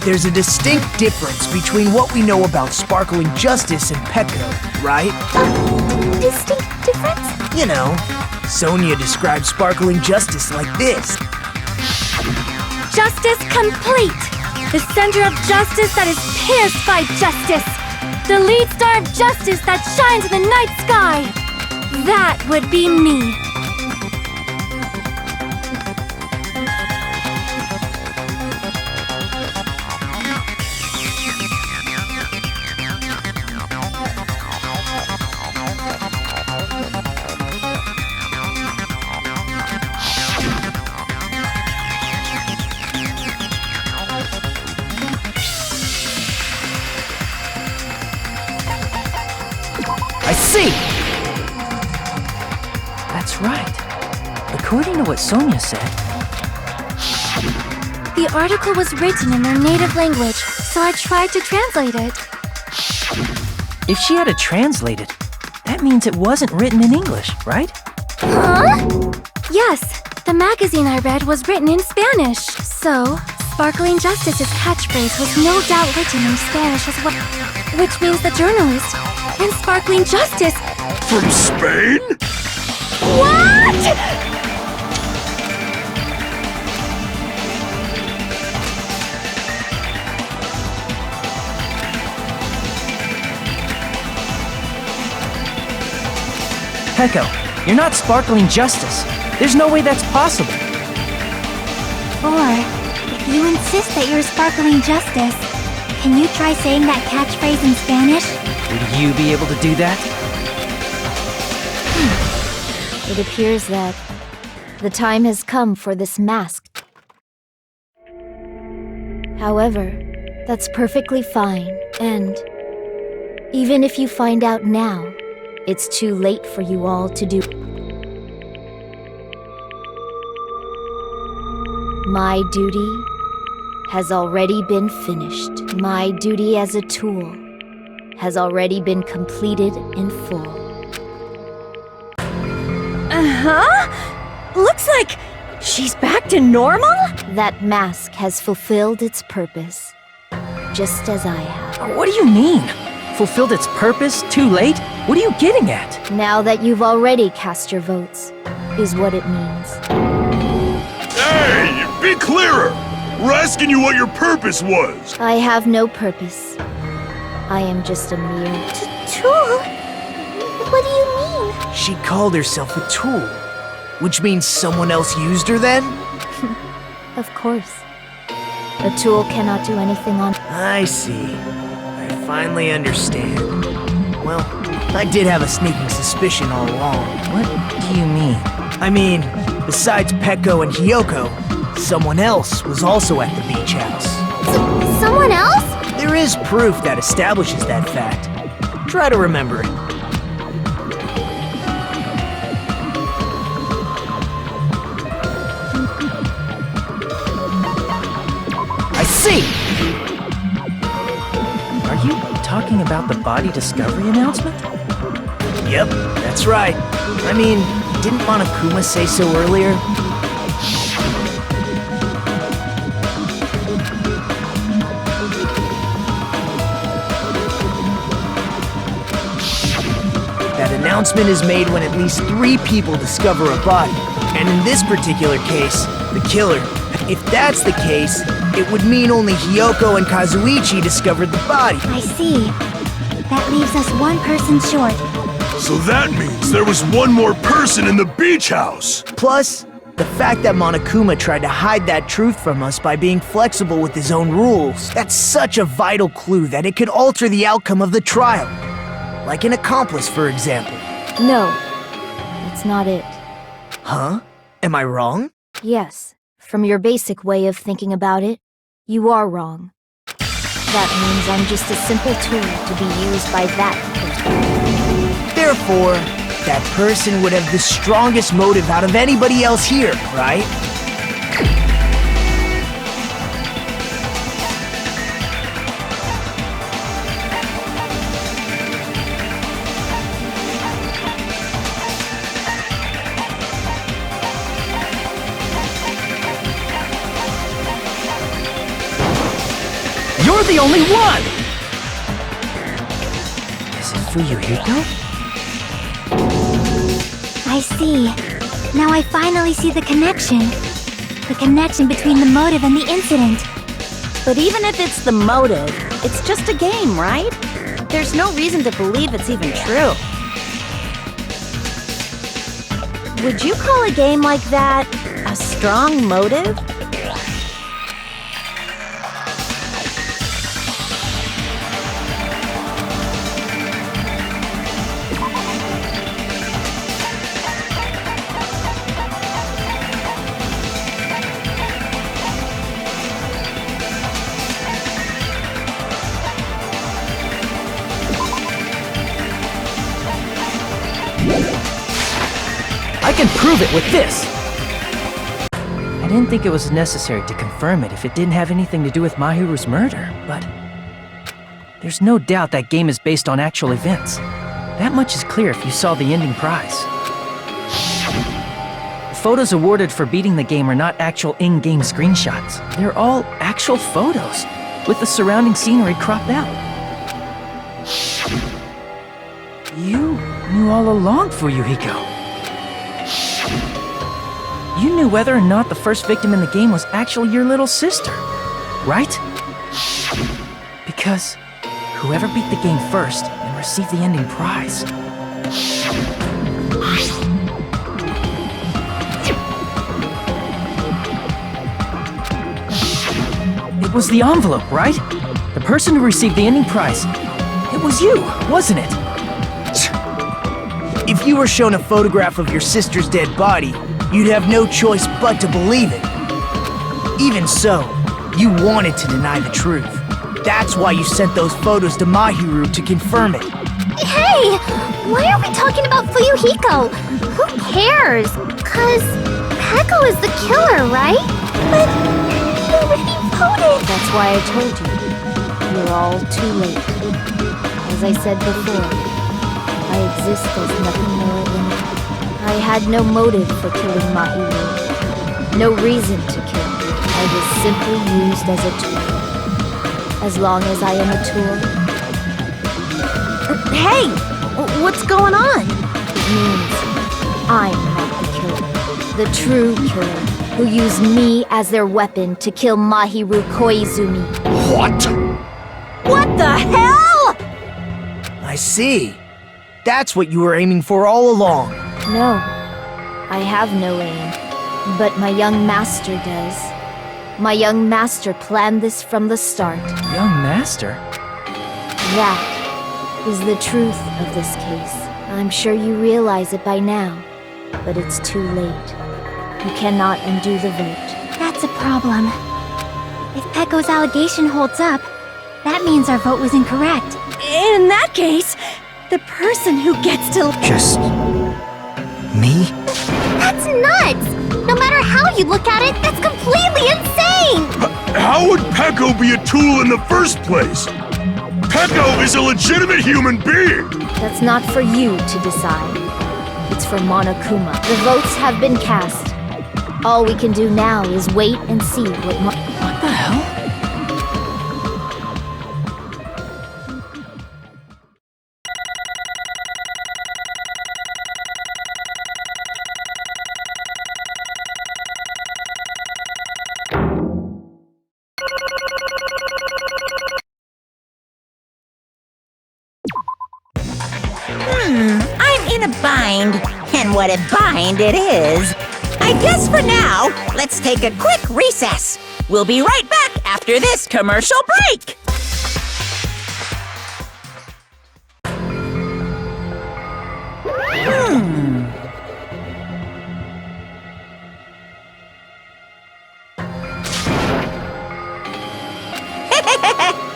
there's a distinct difference between what we know about sparkling justice and Peko, right? Distinct difference? You know, Sonia describes sparkling justice like this. Justice complete! The center of justice that is pierced by justice! The lead star of justice that shines in the night sky! That would be me. see! That's right. According to what Sonia said, The article was written in their native language, so I tried to translate it. if she had to translate it, that means it wasn't written in English, right? Huh? Yes, the magazine I read was written in Spanish. So, Sparkling Justice's catchphrase was no doubt written in Spanish as well. Which means the journalist and Sparkling Justice. From Spain? What? Peko, you're not Sparkling Justice. There's no way that's possible. Or, if you insist that you're Sparkling Justice, can you try saying that catchphrase in Spanish? Would you be able to do that? It appears that the time has come for this mask. However, that's perfectly fine, and even if you find out now, it's too late for you all to do. My duty has already been finished. My duty as a tool has already been completed in full. Looks like she's back to normal? That mask has fulfilled its purpose, just as I have. What do you mean? Fulfilled its purpose? Too late? What are you getting at? Now that you've already cast your votes, is what it means. Hey, be clearer! We're asking you what your purpose was! I have no purpose. I am just a mere... Tool? What do you mean? She called herself a tool, which means someone else used her then? Of course. A tool cannot do anything on... I see. I finally understand. Well, I did have a sneaking suspicion all along. What do you mean? I mean, besides Peko and Hiyoko, someone else was also at the beach house. Someone else? There is proof that establishes that fact. Try to remember it. I see! Are you talking about the body discovery announcement? Yep, that's right. I mean, didn't Monokuma say so earlier? That announcement is made when at least 3 people discover a body. And in this particular case, the killer. If that's the case, it would mean only Hiyoko and Kazuichi discovered the body. I see. That leaves us one person short. So that means there was one more person in the beach house! Plus, the fact that Monokuma tried to hide that truth from us by being flexible with his own rules. That's such a vital clue that it could alter the outcome of the trial. Like an accomplice, for example. No, that's not it. Huh? Am I wrong? Yes, from your basic way of thinking about it, you are wrong. That means I'm just a simple tool to be used by that person. Therefore, that person would have the strongest motive out of anybody else here, right? You're the only one! Is it Fuyuhiko? I see. Now I finally see the connection. The connection between the motive and the incident. But even if it's the motive, it's just a game, right? There's no reason to believe it's even true. Would you call a game like that a strong motive? I can prove it with this! I didn't think it was necessary to confirm it if it didn't have anything to do with Mahiru's murder, but there's no doubt that game is based on actual events. That much is clear if you saw the ending prize. The photos awarded for beating the game are not actual in-game screenshots. They're all actual photos, with the surrounding scenery cropped out. You knew all along, Fuyuhiko. You knew whether or not the first victim in the game was actually your little sister, right? Because whoever beat the game first and received the ending prize. It was the envelope, right? The person who received the ending prize. It was you, wasn't it? If you were shown a photograph of your sister's dead body, you'd have no choice but to believe it. Even so, you wanted to deny the truth. That's why you sent those photos to Mahiru to confirm it. Hey! Why are we talking about Fuyuhiko? Who cares? 'Cause Peko is the killer, right? But he already voted! That's why I told you. You're all too late. As I said before, I exist as nothing more than I had no motive for killing Mahiru. No reason to kill. I was simply used as a tool. As long as I am a tool. Hey! What's going on? It means I'm not the killer. The true killer, who used me as their weapon to kill Mahiru Koizumi. What? What the hell? I see. That's what you were aiming for all along. No, I have no aim, but my young master does. My young master planned this from the start. Young master? That is the truth of this case. I'm sure you realize it by now, but it's too late. You cannot undo the vote. That's a problem. If Peko's allegation holds up, that means our vote was incorrect. In that case, the person who gets to... Just... me? That's nuts! No matter how you look at it, that's completely insane! How would Peko be a tool in the first place? Peko is a legitimate human being! That's not for you to decide. It's for Monokuma. The votes have been cast. All we can do now is wait and see what What the hell? I'm in a bind. And what a bind it is. I guess for now, let's take a quick recess. We'll be right back after this commercial break.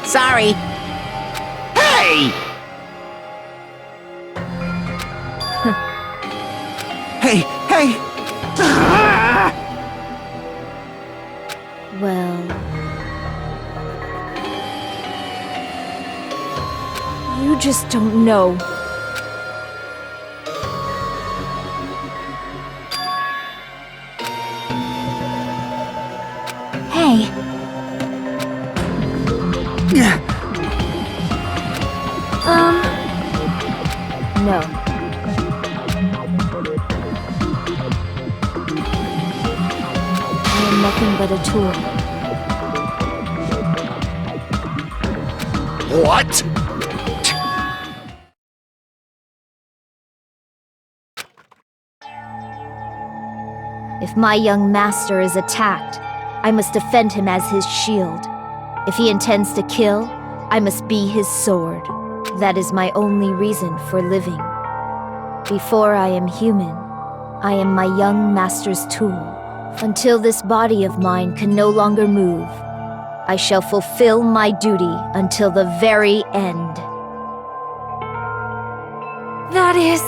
Sorry. Hey! Hey! Well... You just don't know. Hey, No. I am nothing but a tool. What? If my young master is attacked, I must defend him as his shield. If he intends to kill, I must be his sword. That is my only reason for living. Before I am human, I am my young master's tool. Until this body of mine can no longer move, I shall fulfill my duty until the very end. that is...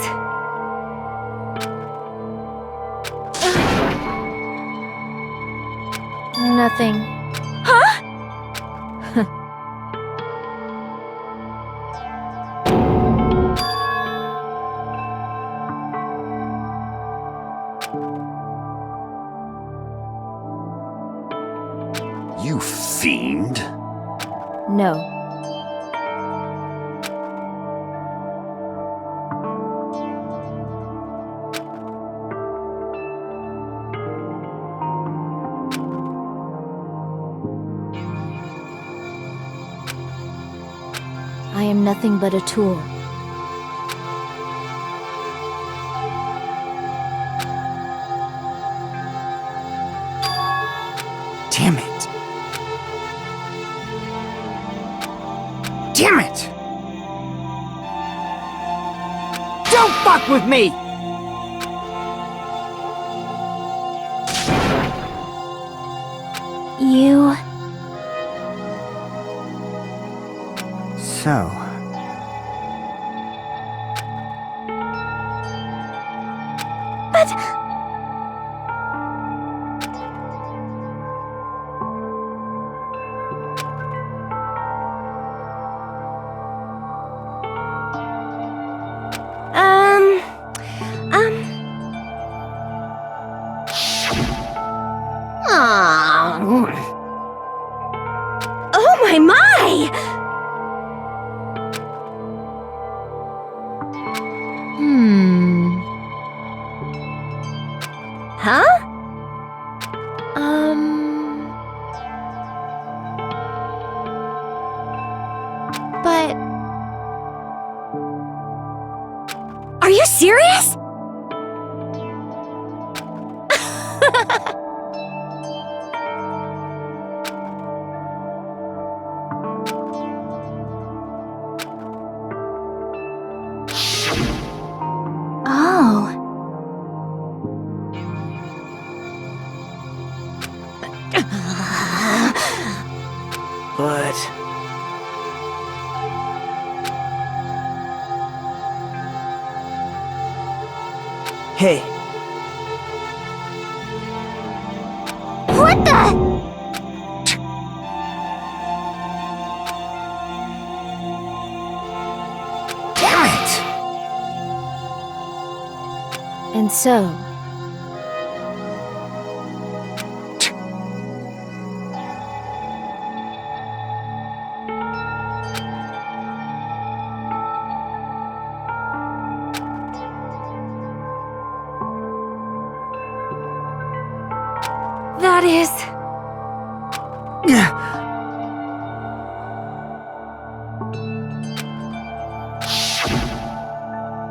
Nothing. Huh? You fiend. No. I am nothing but a tool. Damn it. Damn it! Don't fuck with me! You... So... Oh my my! Huh? But... Are you serious? Oh. But... Hey. What the? Damn it! And so... That is...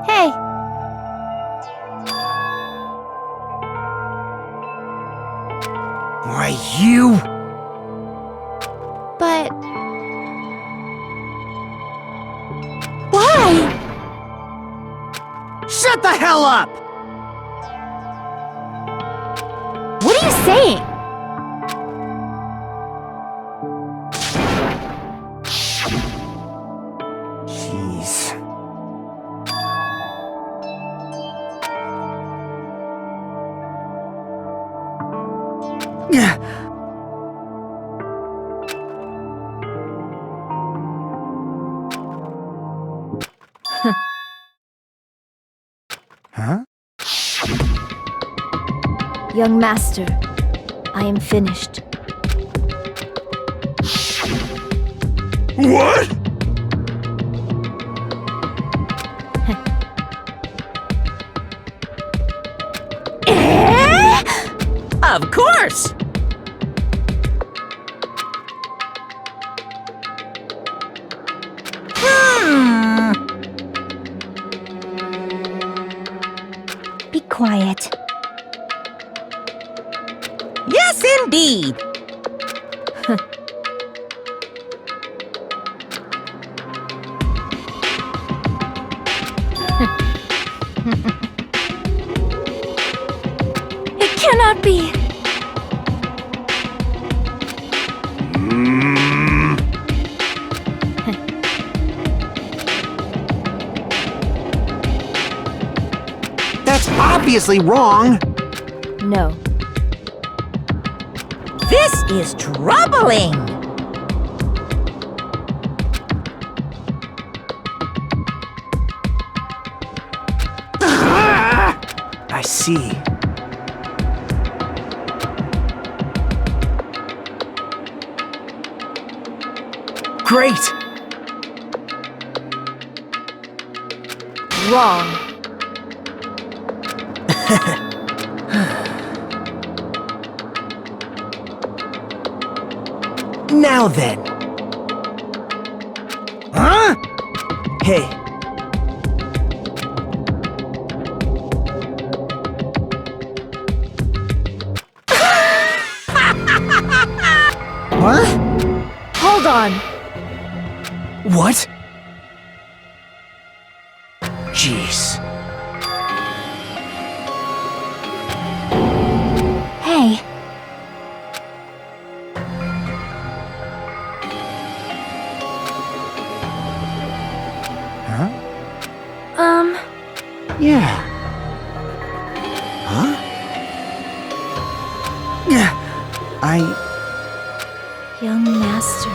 Hey! Why, you... But... Why? Shut the hell up! What are you saying? Jeez. Huh? Young master, I am finished. What? Of course! Be quiet. Yes, indeed! It cannot be. That's obviously wrong. No. This is troubling. I see. Great! Wrong. Now then. Huh? Hey. What? Hold on. What? Jeez. Hey, Huh? um, Yeah. Huh? Yeah. young master.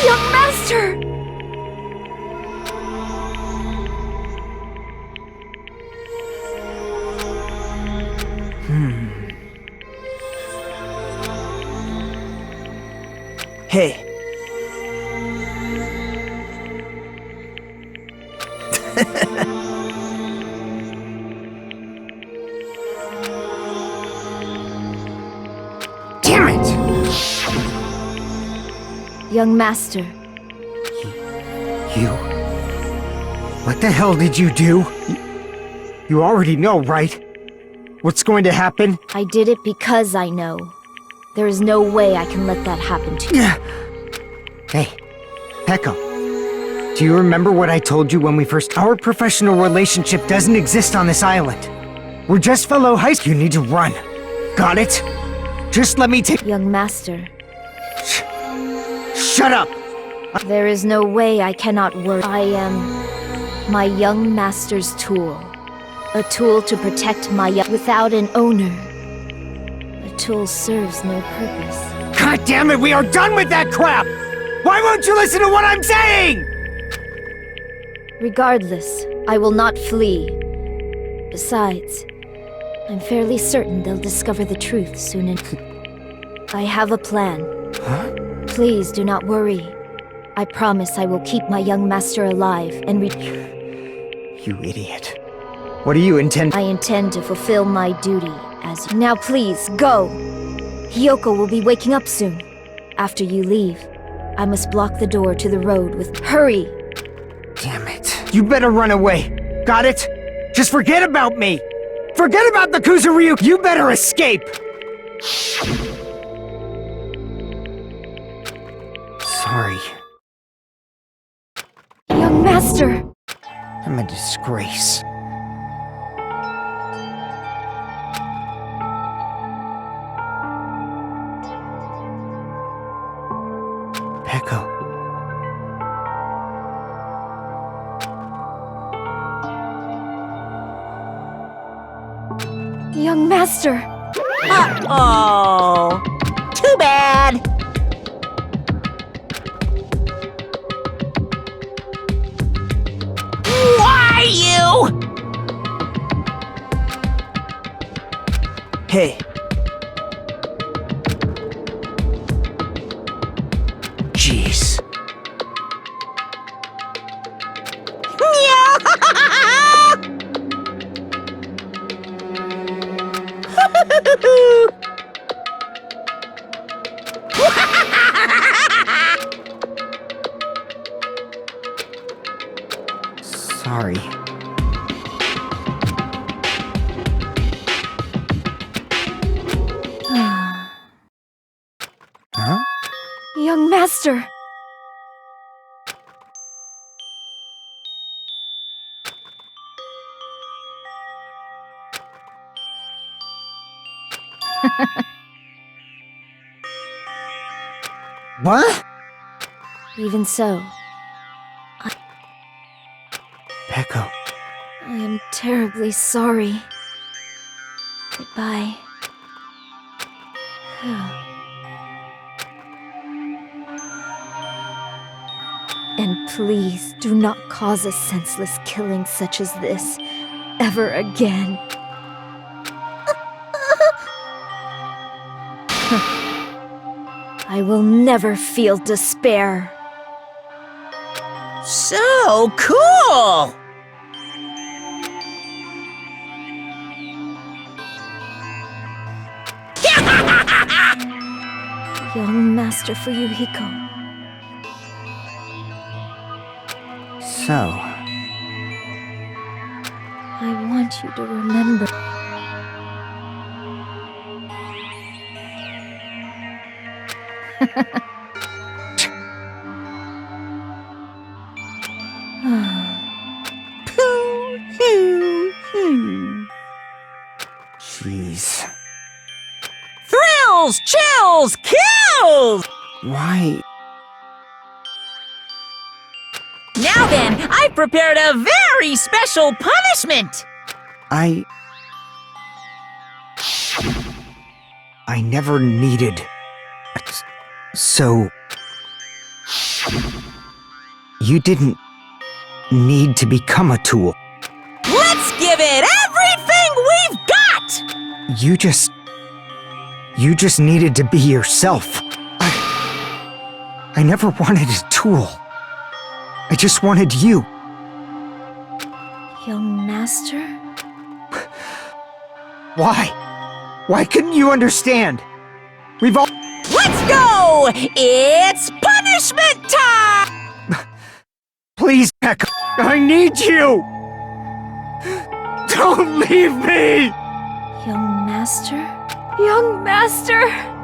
Young master! Hey. Damn it! Young master. You? What the hell did you do? You already know, right? What's going to happen? I did it because I know. There is no way I can let that happen to you. Hey, Pekka. Do you remember what I told you when we first— Our professional relationship doesn't exist on this island. We're just fellow high school. You need to run. Got it? Just let me take— Young master. Shut up! There is no way I cannot work. I am my young master's tool. A tool to protect my without an owner. A tool serves no purpose. God damn it, we are done with that crap! Why won't you listen to what I'm saying? Regardless, I will not flee. Besides, I'm fairly certain they'll discover the truth soon enough. I have a plan. Huh? Please do not worry. I promise I will keep my young master alive and You idiot. What do you intend— I intend to fulfill my duty as— Now please, go! Hiyoko will be waking up soon. After you leave, I must block the door to the road with— Hurry! Damn it. You better run away. Got it? Just forget about me! Forget about the Kuzuryu! You better escape! Sorry. Young master! I'm a disgrace. Pekka. Young master! Uh-oh. Too bad. Why you? Hey. Jeez. sorry. Huh? Young master! What? Even so, Peko. I am terribly sorry. Goodbye. And please do not cause a senseless killing such as this ever again. I will never feel despair. So cool! Young Master Fuyuhiko. So, I want you to remember. jeez. Thrills, chills, kills! Why? Now then, I've prepared a very special punishment! I never needed. So. You didn't need to become a tool. Let's give it everything we've got! You just needed to be yourself. I never wanted a tool. I just wanted you. Young Master? Why? Why couldn't you understand? We've all— Let's go! It's punishment time! Please, Peko, I need you! Don't leave me! Young Master? Young Master!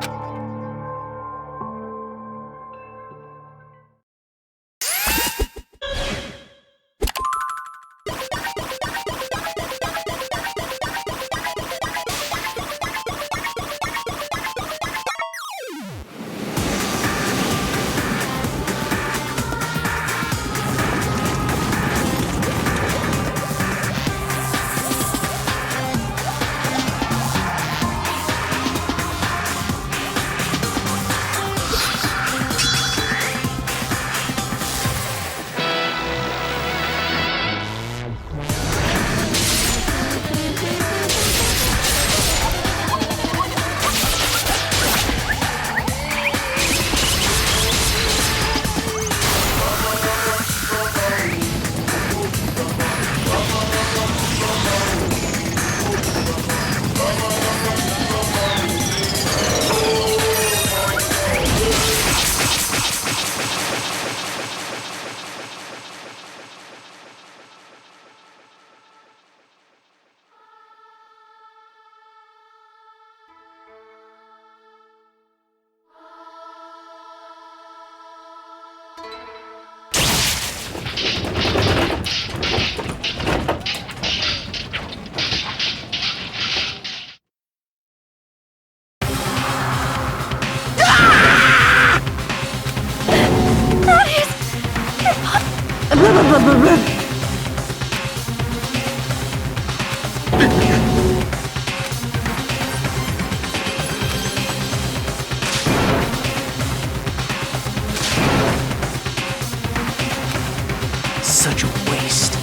Such a waste.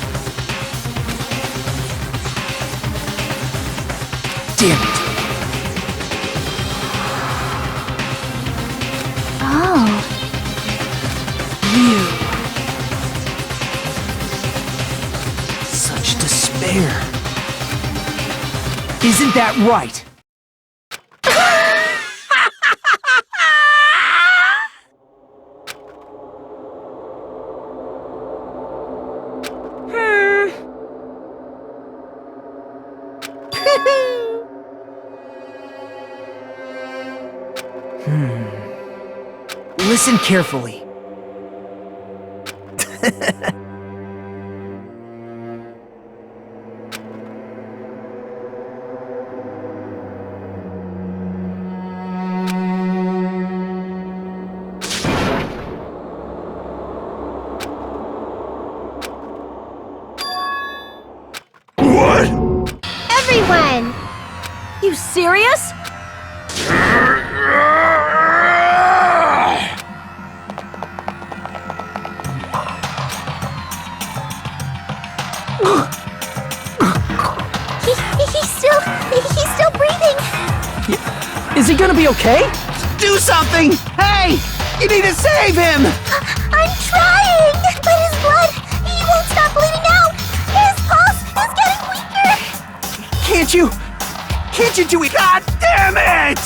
Damn it. Oh. You. Such despair. Isn't that right? Listen carefully. What? Everyone! You serious? He's still breathing. Is he gonna be okay? Do something! Hey! You need to save him! I'm trying, but his blood, he won't stop bleeding out. His pulse is getting weaker. Can't you do it? God damn it!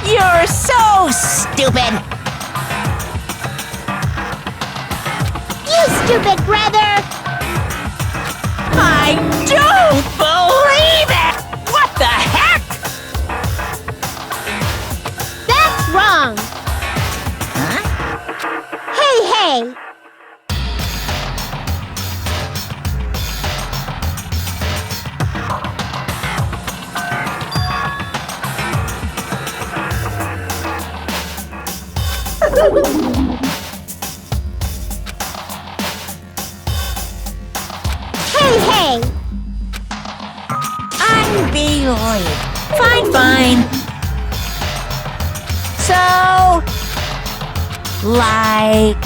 You're so stupid. You stupid brother! I don't believe it! What the heck? That's wrong! Hey! Hey! Unbelievable. Fine. So, like...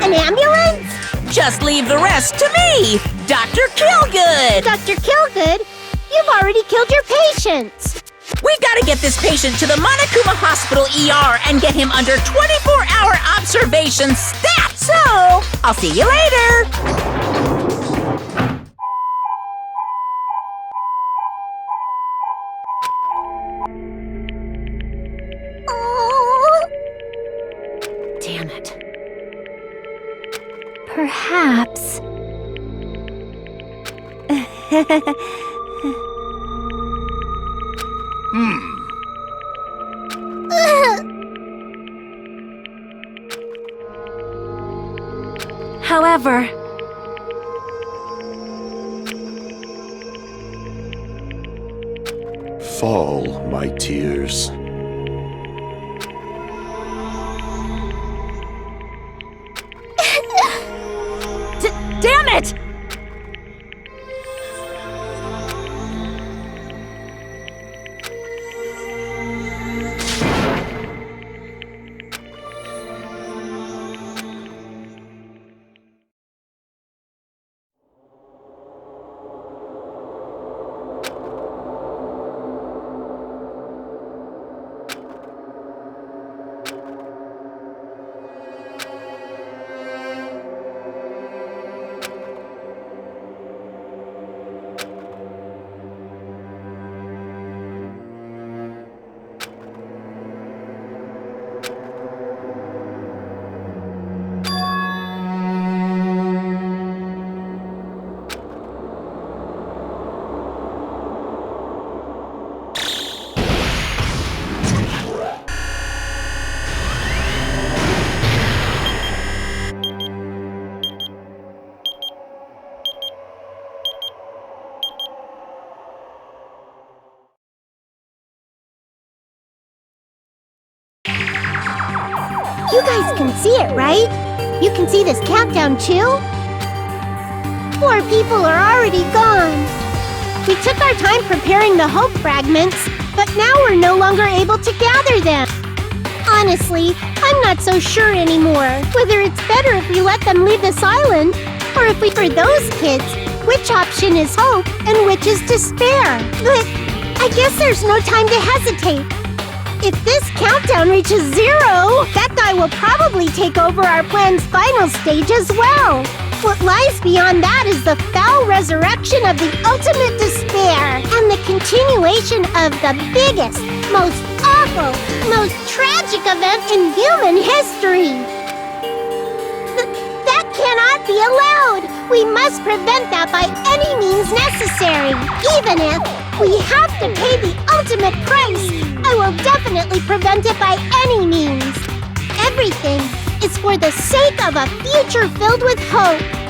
An ambulance? Just leave the rest to me, Dr. Killgood. Dr. Killgood, you've already killed your patients. We gotta get this patient to the Monokuma Hospital ER and get him under 24-hour observation stat. So, I'll see you later. Oh. Damn it. Perhaps. However, Fall, my tears. damn it! You guys can see it, right? You can see this countdown too? 4 people are already gone. We took our time preparing the hope fragments, but now we're no longer able to gather them. Honestly, I'm not so sure anymore whether it's better if we let them leave this island, or if we for those kids, which option is hope and which is despair. But I guess there's no time to hesitate. If this countdown reaches 0, that guy will probably take over our plan's final stage as well. What lies beyond that is the foul resurrection of the ultimate despair and the continuation of the biggest, most awful awful, most tragic event in human history. That cannot be allowed. We must prevent that by any means necessary. Even if we have to pay the ultimate price, I will definitely prevent it by any means. Everything is for the sake of a future filled with hope.